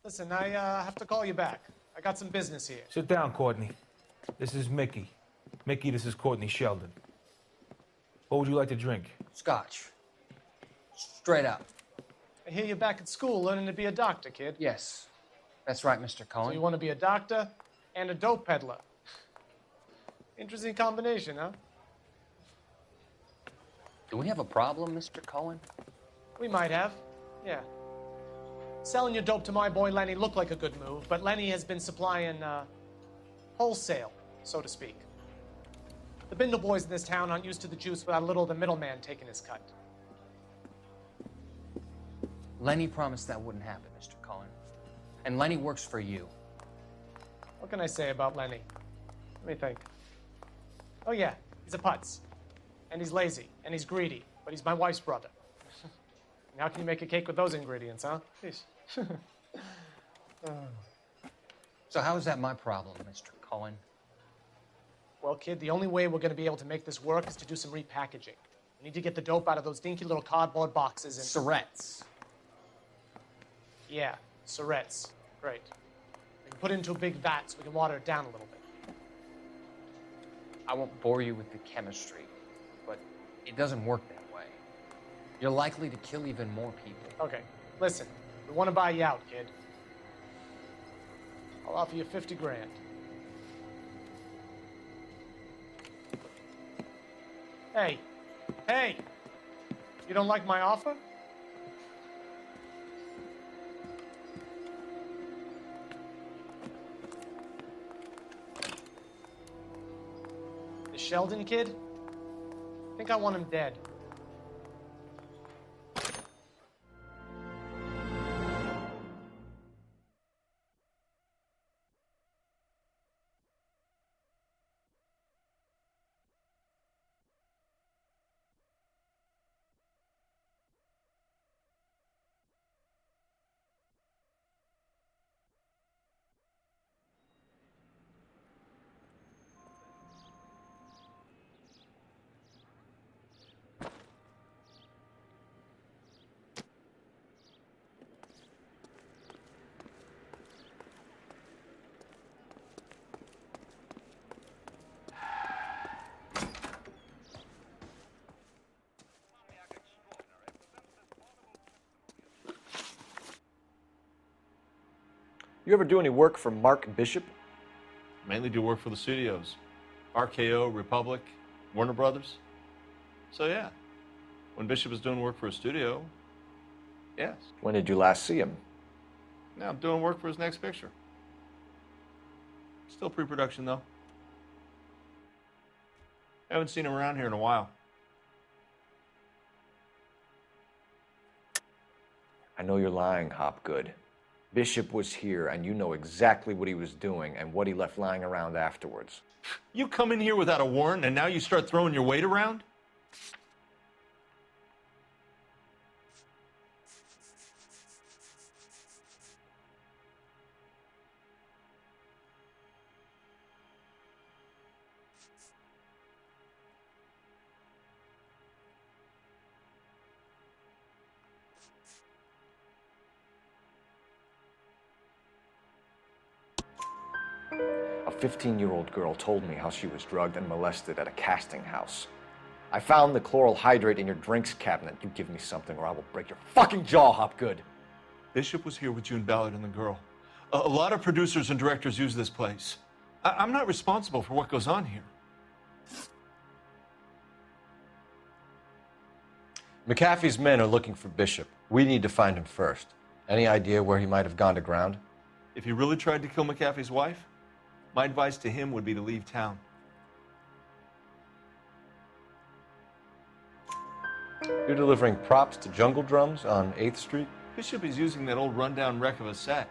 Speaker 6: Listen, I have to call you back. I got some business here.
Speaker 15: Sit down, Courtney. This is Mickey. Mickey, this is Courtney Sheldon. What would you like to drink?
Speaker 20: Scotch. Straight up.
Speaker 6: I hear you're back at school learning to be a doctor, kid.
Speaker 20: Yes. That's right, Mr. Cohen.
Speaker 6: So you want to be a doctor and a dope peddler. Interesting combination, huh?
Speaker 20: Do we have a problem, Mr. Cohen?
Speaker 6: We might have, yeah. Selling your dope to my boy Lenny looked like a good move, but Lenny has been supplying, wholesale, so to speak. The Bindle boys in this town aren't used to the juice without a little of the middleman taking his cut.
Speaker 20: Lenny promised that wouldn't happen, Mr. Cohen. And Lenny works for you.
Speaker 6: What can I say about Lenny? Let me think. Oh yeah, he's a putz. And he's lazy, and he's greedy, but he's my wife's brother. And how can you make a cake with those ingredients, huh? Jeez.
Speaker 20: So how is that my problem, Mr. Cohen?
Speaker 6: Well, kid, the only way we're going to be able to make this work is to do some repackaging. We need to get the dope out of those dinky little cardboard boxes and...
Speaker 20: Surrettes.
Speaker 6: Yeah, Surrettes. Great. We can put it into a big vat so we can water it down a little bit.
Speaker 20: I won't bore you with the chemistry, but it doesn't work that way. You're likely to kill even more people.
Speaker 6: Okay, listen. We want to buy you out, kid. I'll offer you 50 grand. Hey, hey! You don't like my offer? The Sheldon kid? I think I want him dead.
Speaker 2: You ever do any work for Mark Bishop?
Speaker 16: Mainly do work for the studios. RKO, Republic, Warner Brothers. So yeah, when Bishop was doing work for a studio, yes.
Speaker 2: When did you last see him?
Speaker 16: Now I'm doing work for his next picture. Still pre-production though. Haven't seen him around here in a while.
Speaker 2: I know you're lying, Hopgood. Bishop was here, and you know exactly what he was doing and what he left lying around afterwards.
Speaker 16: You come in here without a warrant, and now you start throwing your weight around?
Speaker 2: A 15-year-old girl told me how she was drugged and molested at a casting house. I found the chloral hydrate in your drinks cabinet. You give me something or I will break your fucking jaw, Hopgood.
Speaker 16: Bishop was here with June Ballard and the girl. A lot of producers and directors use this place. I'm not responsible for what goes on here.
Speaker 2: McAfee's men are looking for Bishop. We need to find him first. Any idea where he might have gone to ground?
Speaker 16: If he really tried to kill McAfee's wife, my advice to him would be to leave town.
Speaker 2: You're delivering props to Jungle Drums on 8th Street?
Speaker 16: Bishop is using that old rundown wreck of a set.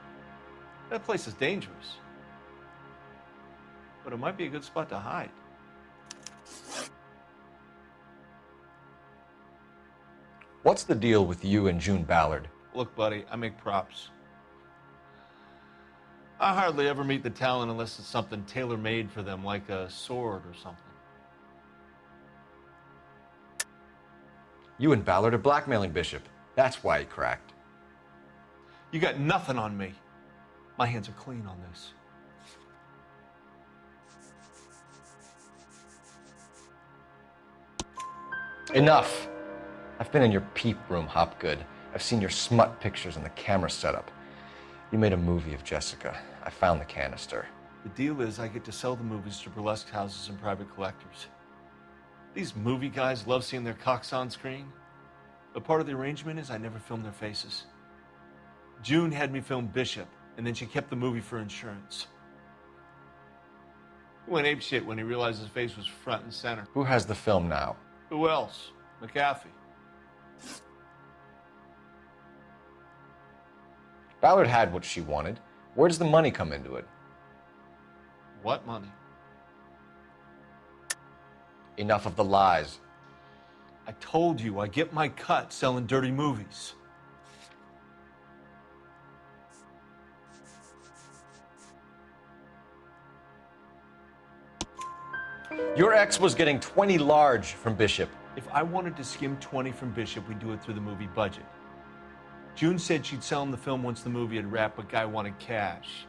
Speaker 16: That place is dangerous. But it might be a good spot to hide.
Speaker 2: What's the deal with you and June Ballard?
Speaker 16: Look, buddy, I make props. I hardly ever meet the talent unless it's something tailor-made for them, like a sword or something.
Speaker 2: You and Ballard are blackmailing Bishop. That's why he cracked.
Speaker 16: You got nothing on me. My hands are clean on this.
Speaker 2: Enough! I've been in your peep room, Hopgood. I've seen your smut pictures and the camera setup. You made a movie of Jessica. I found the canister.
Speaker 16: The deal is I get to sell the movies to burlesque houses and private collectors. These movie guys love seeing their cocks on screen. But part of the arrangement is I never film their faces. June had me film Bishop, and then she kept the movie for insurance. He went apeshit when he realized his face was front and center.
Speaker 2: Who has the film now?
Speaker 16: Who else? McAfee.
Speaker 2: Ballard had what she wanted. Where does the money come into it?
Speaker 16: What money?
Speaker 2: Enough of the lies.
Speaker 16: I told you I get my cut selling dirty movies.
Speaker 2: Your ex was getting 20 large from Bishop.
Speaker 16: If I wanted to skim 20 from Bishop, we'd do it through the movie budget. June said she'd sell him the film once the movie had wrapped, but Guy wanted cash.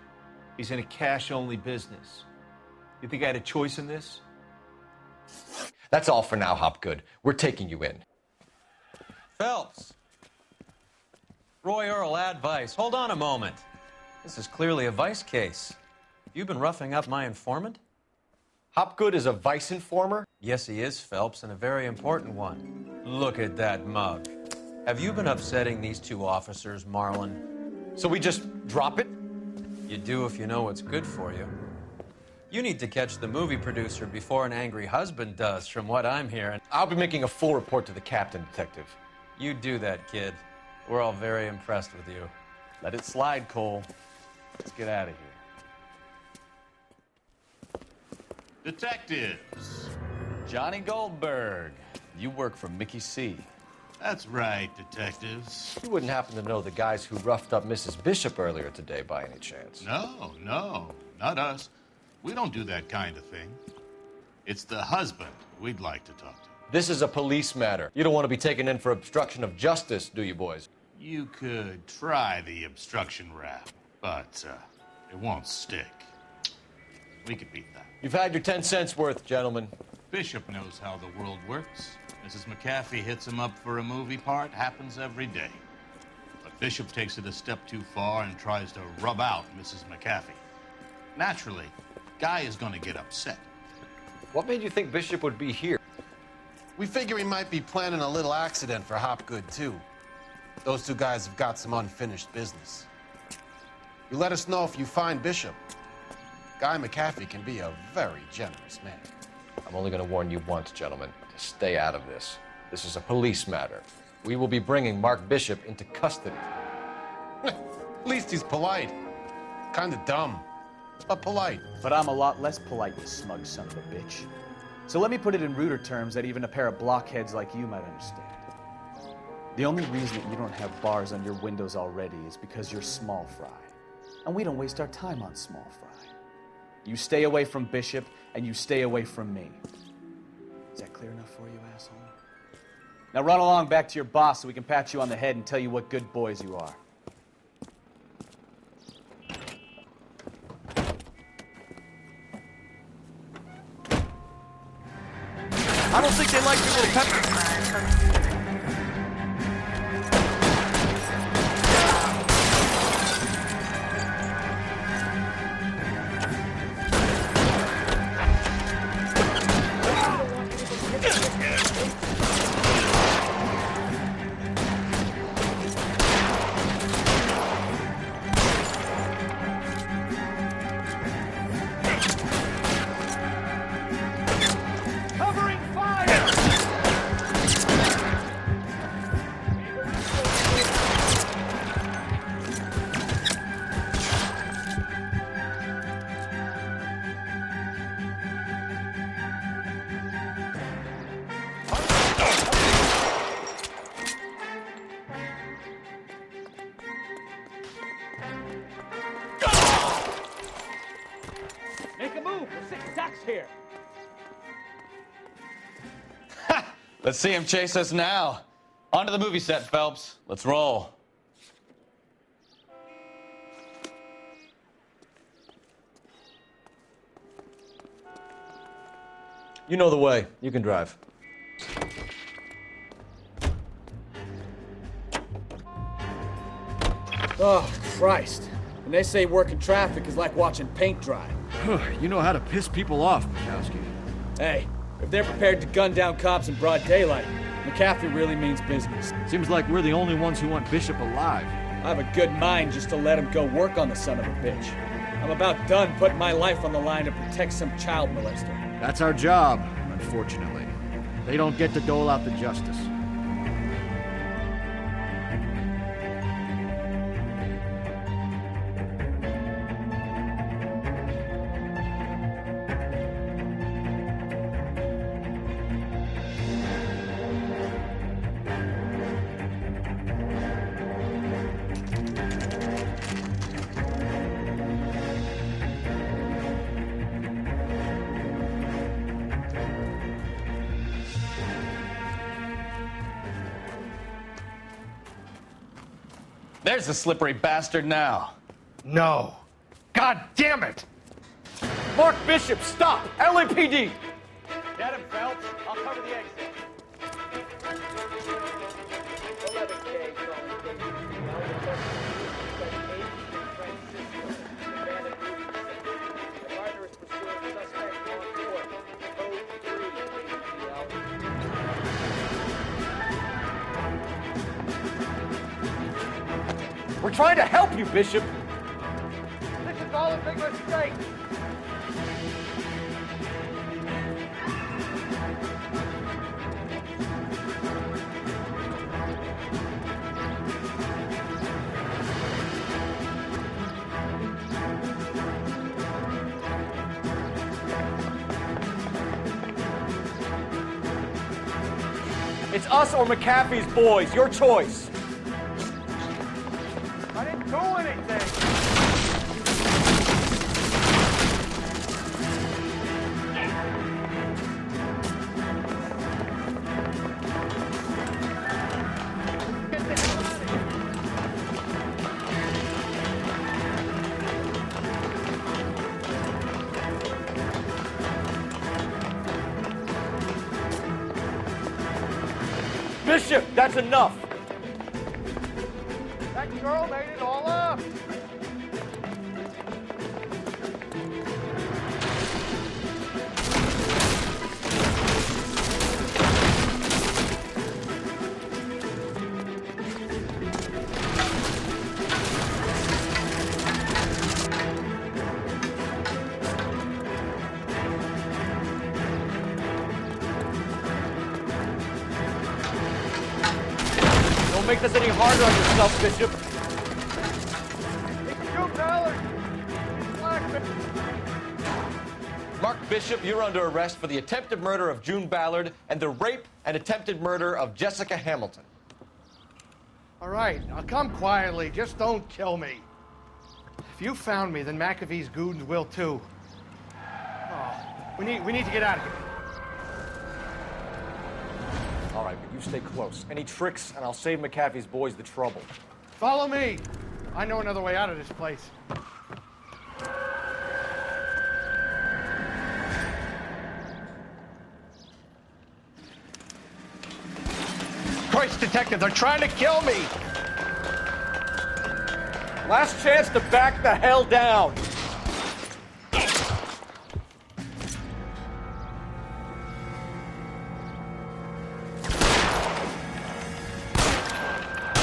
Speaker 16: He's in a cash-only business. You think I had a choice in this?
Speaker 2: That's all for now, Hopgood. We're taking you in.
Speaker 10: Phelps. Roy Earl, advice. Hold on a moment. This is clearly a vice case. You've been roughing up my informant?
Speaker 2: Hopgood is a vice informer?
Speaker 10: Yes, he is, Phelps, and a very important one. Look at that mug. Have you been upsetting these two officers, Marlon?
Speaker 2: So we just drop it?
Speaker 10: You do if you know what's good for you. You need to catch the movie producer before an angry husband does, from what I'm hearing.
Speaker 2: I'll be making a full report to the captain, Detective.
Speaker 10: You do that, kid. We're all very impressed with you.
Speaker 4: Let it slide, Cole. Let's get out of here.
Speaker 17: Detectives.
Speaker 4: Johnny Goldberg. You work for Mickey C.
Speaker 17: That's right, detectives.
Speaker 2: You wouldn't happen to know the guys who roughed up Mrs. Bishop earlier today by any chance?
Speaker 17: No, not us. We don't do that kind of thing. It's the husband we'd like to talk to.
Speaker 2: This is a police matter. You don't want to be taken in for obstruction of justice, do you, boys?
Speaker 17: You could try the obstruction rap, but it won't stick. We could beat that.
Speaker 2: You've had your 10 cents worth, gentlemen.
Speaker 17: Bishop knows how the world works. Mrs. McAfee hits him up for a movie part. Happens every day. But Bishop takes it a step too far and tries to rub out Mrs. McAfee. Naturally, Guy is going to get upset.
Speaker 10: What made you think Bishop would be here?
Speaker 14: We figure he might be planning a little accident for Hopgood, too. Those two guys have got some unfinished business. You let us know if you find Bishop. Guy McAfee can be a very generous man.
Speaker 2: I'm only going to warn you once, gentlemen, to stay out of this. This is a police matter. We will be bringing Mark Bishop into custody.
Speaker 14: At least he's polite. Kinda dumb, but polite.
Speaker 9: But I'm a lot less polite, you smug son of a bitch. So let me put it in ruder terms that even a pair of blockheads like you might understand. The only reason that you don't have bars on your windows already is because you're small fry. And we don't waste our time on small fry. You stay away from Bishop, and you stay away from me. Is that clear enough for you, asshole? Now run along back to your boss so we can pat you on the head and tell you what good boys you are.
Speaker 16: I don't think they like your little pepper.
Speaker 3: Make a move. We're 6 attacks here.
Speaker 4: Let's see him chase us now. Onto the movie set, Phelps. Let's roll.
Speaker 2: You know the way. You can drive.
Speaker 3: Oh, Christ. And they say working traffic is like watching paint dry.
Speaker 5: You know how to piss people off, Mikowski.
Speaker 3: Hey, if they're prepared to gun down cops in broad daylight, McAfee really means business.
Speaker 5: Seems like we're the only ones who want Bishop alive.
Speaker 3: I have a good mind just to let him go work on the son of a bitch. I'm about done putting my life on the line to protect some child molester.
Speaker 5: That's our job, unfortunately. They don't get to dole out the justice.
Speaker 4: There's the slippery bastard now.
Speaker 15: No. God damn it!
Speaker 16: Mark Bishop, stop! LAPD!
Speaker 3: Get him, Phelps. I'll cover the exit.
Speaker 16: We're trying to help you, Bishop.
Speaker 3: This is all a big mistake.
Speaker 16: It's us or McAfee's boys. Your choice.
Speaker 3: I didn't do anything.
Speaker 16: Bishop, that's enough.
Speaker 3: That
Speaker 18: girl made it all up.
Speaker 2: Don't make this any harder on yourself, Bishop. Mark Bishop, you're under arrest for the attempted murder of June Ballard and the rape and attempted murder of Jessica Hamilton.
Speaker 18: All right, now come quietly. Just don't kill me. If you found me, then McAfee's goons will too. Oh, we need to get out of here.
Speaker 2: All right, but you stay close. Any tricks, and I'll save McAfee's boys the trouble.
Speaker 18: Follow me. I know another way out of this place. Christ, detective, they're trying to kill me.
Speaker 2: Last chance to back the hell down.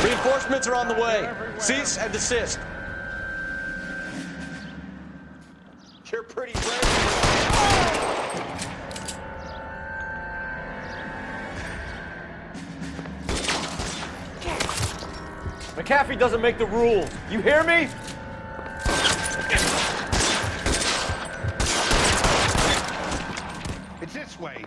Speaker 2: Reinforcements are on the way. Cease and desist. You're pretty brave. McAfee doesn't make the rules. You hear me?
Speaker 18: It's this way.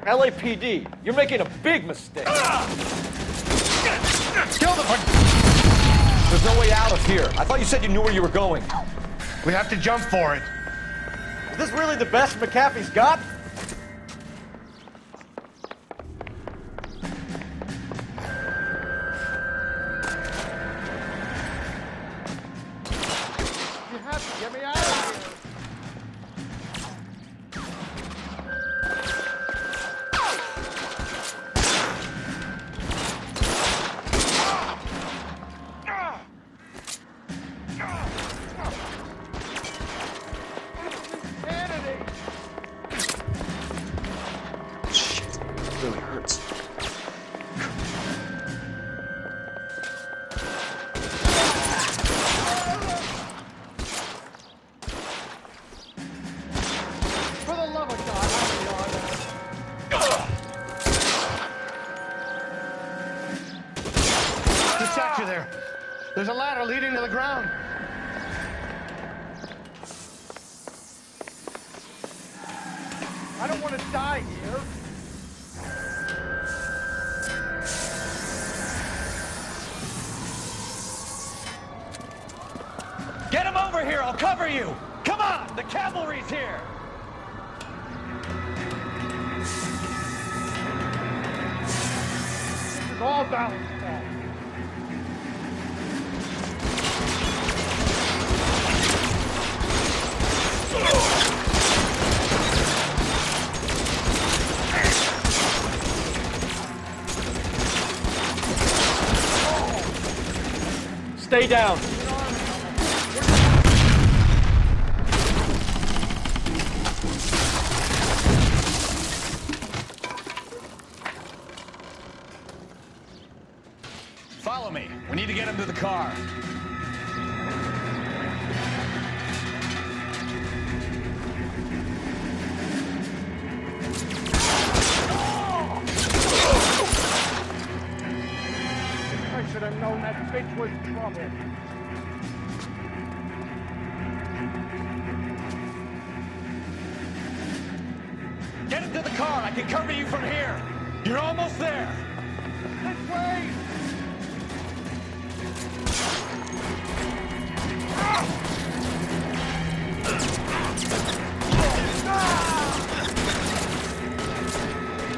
Speaker 2: LAPD, you're making a big mistake.
Speaker 18: Kill the
Speaker 2: There's no way out of here. I thought you said you knew where you were going.
Speaker 18: We have to jump for it.
Speaker 2: Is this really the best McAfee's got?
Speaker 18: You have to get me out of here.
Speaker 2: Really hurts.
Speaker 18: For the love of God, Just sat you there. There's a ladder leading to the ground. I don't want to die here.
Speaker 3: Get him over here, I'll cover you! Come on, the cavalry's here!
Speaker 18: This is all balanced fault.
Speaker 2: Stay down.
Speaker 3: Follow me. We need to get him to the car.
Speaker 18: I should have known that bitch was trouble.
Speaker 3: Get him to the car. I can cover you from here. You're almost there.
Speaker 18: This way!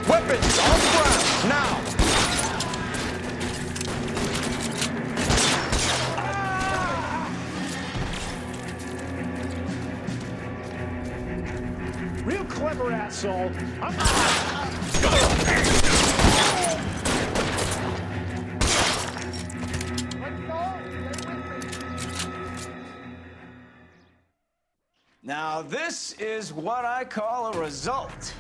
Speaker 2: Weapons on the ground, now!
Speaker 18: Real clever asshole.
Speaker 1: Now, this is what I call a result.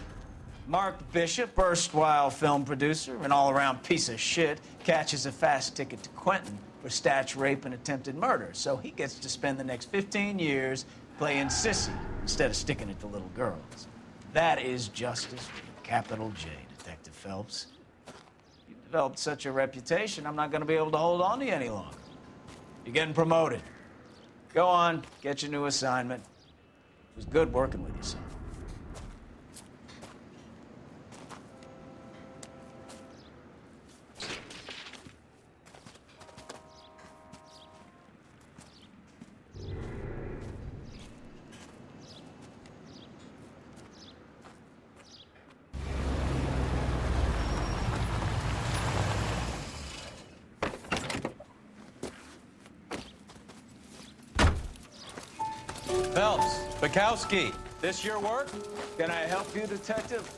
Speaker 1: Mark Bishop, erstwhile film producer, an all-around piece of shit, catches a fast ticket to Quentin for statch rape and attempted murder, so he gets to spend the next 15 years playing sissy instead of sticking it to little girls. That is justice with a capital J, Detective Phelps. You've developed such a reputation, I'm not going to be able to hold on to you any longer. You're getting promoted. Go on, get your new assignment. It was good working with you, son.
Speaker 21: Phelps, Bukowski, this your work?
Speaker 1: Can I help you, Detective?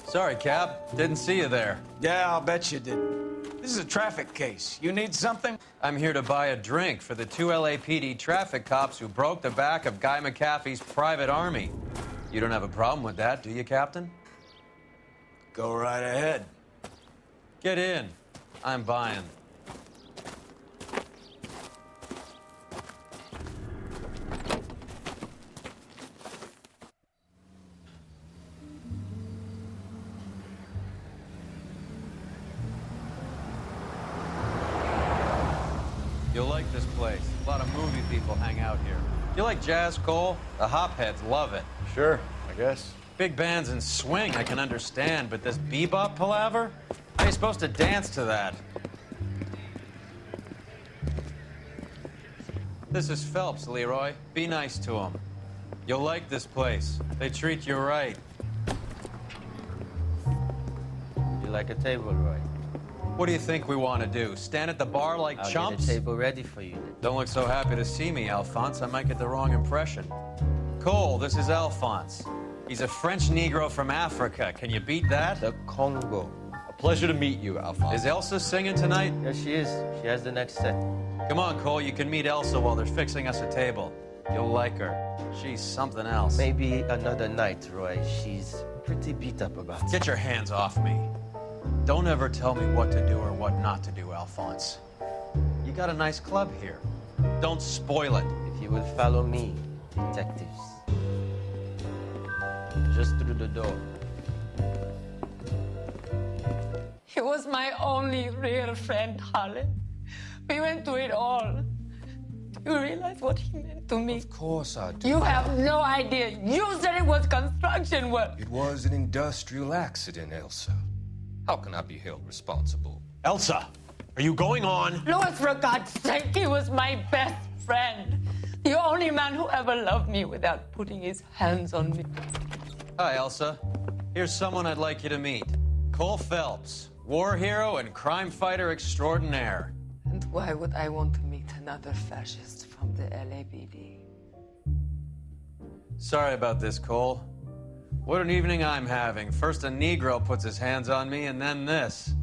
Speaker 21: Sorry, Cap. Didn't see you there.
Speaker 1: Yeah, I'll bet you didn't. This is a traffic case. You need something?
Speaker 21: I'm here to buy a drink for the 2 LAPD traffic cops who broke the back of Guy McAfee's private army. You don't have a problem with that, do you, Captain?
Speaker 1: Go right ahead.
Speaker 21: Get in. I'm buying. You'll like this place. A lot of movie people hang out here. You like jazz, Cole? The hopheads love it.
Speaker 2: Sure, I guess.
Speaker 21: Big bands and swing I can understand, but this bebop palaver? How are you supposed to dance to that? This is Phelps, Leroy. Be nice to him. You'll like this place. They treat you right.
Speaker 22: You like a table, Roy?
Speaker 21: What do you think we want to do? Stand at the bar like
Speaker 22: I'll
Speaker 21: chumps?
Speaker 22: get a table ready for you.
Speaker 21: Don't look so happy to see me, Alphonse. I might get the wrong impression. Cole, this is Alphonse. He's a French Negro from Africa. Can you beat that?
Speaker 22: The Congo.
Speaker 2: A pleasure to meet you, Alphonse.
Speaker 21: Is Elsa singing tonight?
Speaker 22: Yes, she is. She has the next set.
Speaker 21: Come on, Cole. You can meet Elsa while they're fixing us a table. You'll like her. She's something else.
Speaker 22: Maybe another night, Roy. She's pretty beat up about it.
Speaker 21: Get your hands off me. Don't ever tell me what to do or what not to do, Alphonse. You got a nice club here. Don't spoil it.
Speaker 22: If you would follow me, detectives. Just through the door.
Speaker 23: He was my only real friend, Harlan. We went through it all. Do you realize what he meant to me?
Speaker 24: Of course I do.
Speaker 23: You have no idea. You said it was construction work.
Speaker 24: It was an industrial accident, Elsa. How can I be held responsible?
Speaker 21: Elsa, are you going on?
Speaker 23: Louis, for God's sake, he was my best friend. The only man who ever loved me without putting his hands on me.
Speaker 21: Hi, Elsa. Here's someone I'd like you to meet. Cole Phelps, war hero and crime fighter extraordinaire.
Speaker 23: And why would I want to meet another fascist from the LAPD?
Speaker 21: Sorry about this, Cole. What an evening I'm having. First a Negro puts his hands on me, and then this.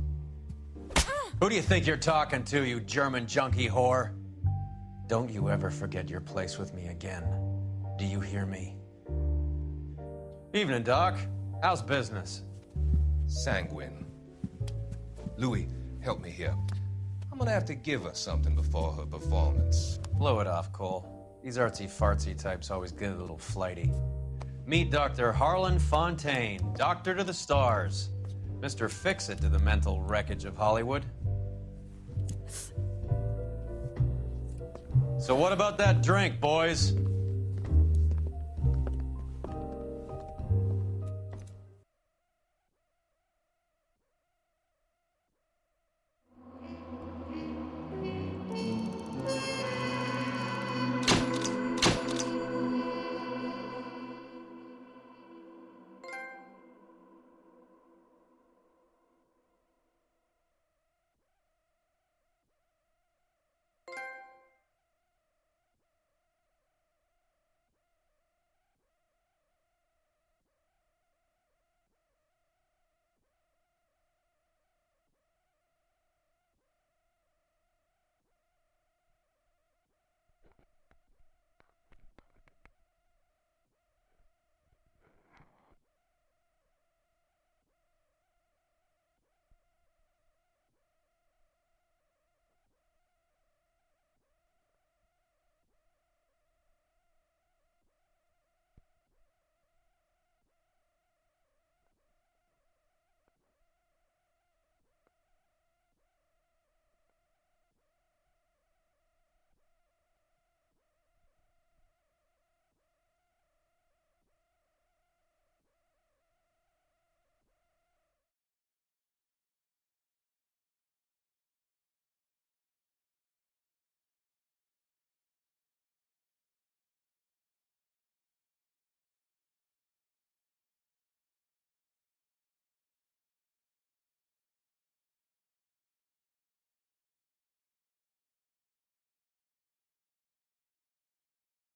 Speaker 21: Who do you think you're talking to, you German junkie whore? Don't you ever forget your place with me again. Do you hear me? Evening, Doc. How's business?
Speaker 24: Sanguine. Louis, help me here. I'm gonna have to give her something before her performance.
Speaker 21: Blow it off, Cole. These artsy-fartsy types always get a little flighty. Meet Dr. Harlan Fontaine, doctor to the stars. Mr. Fix-It to the mental wreckage of Hollywood. So what about that drink, boys?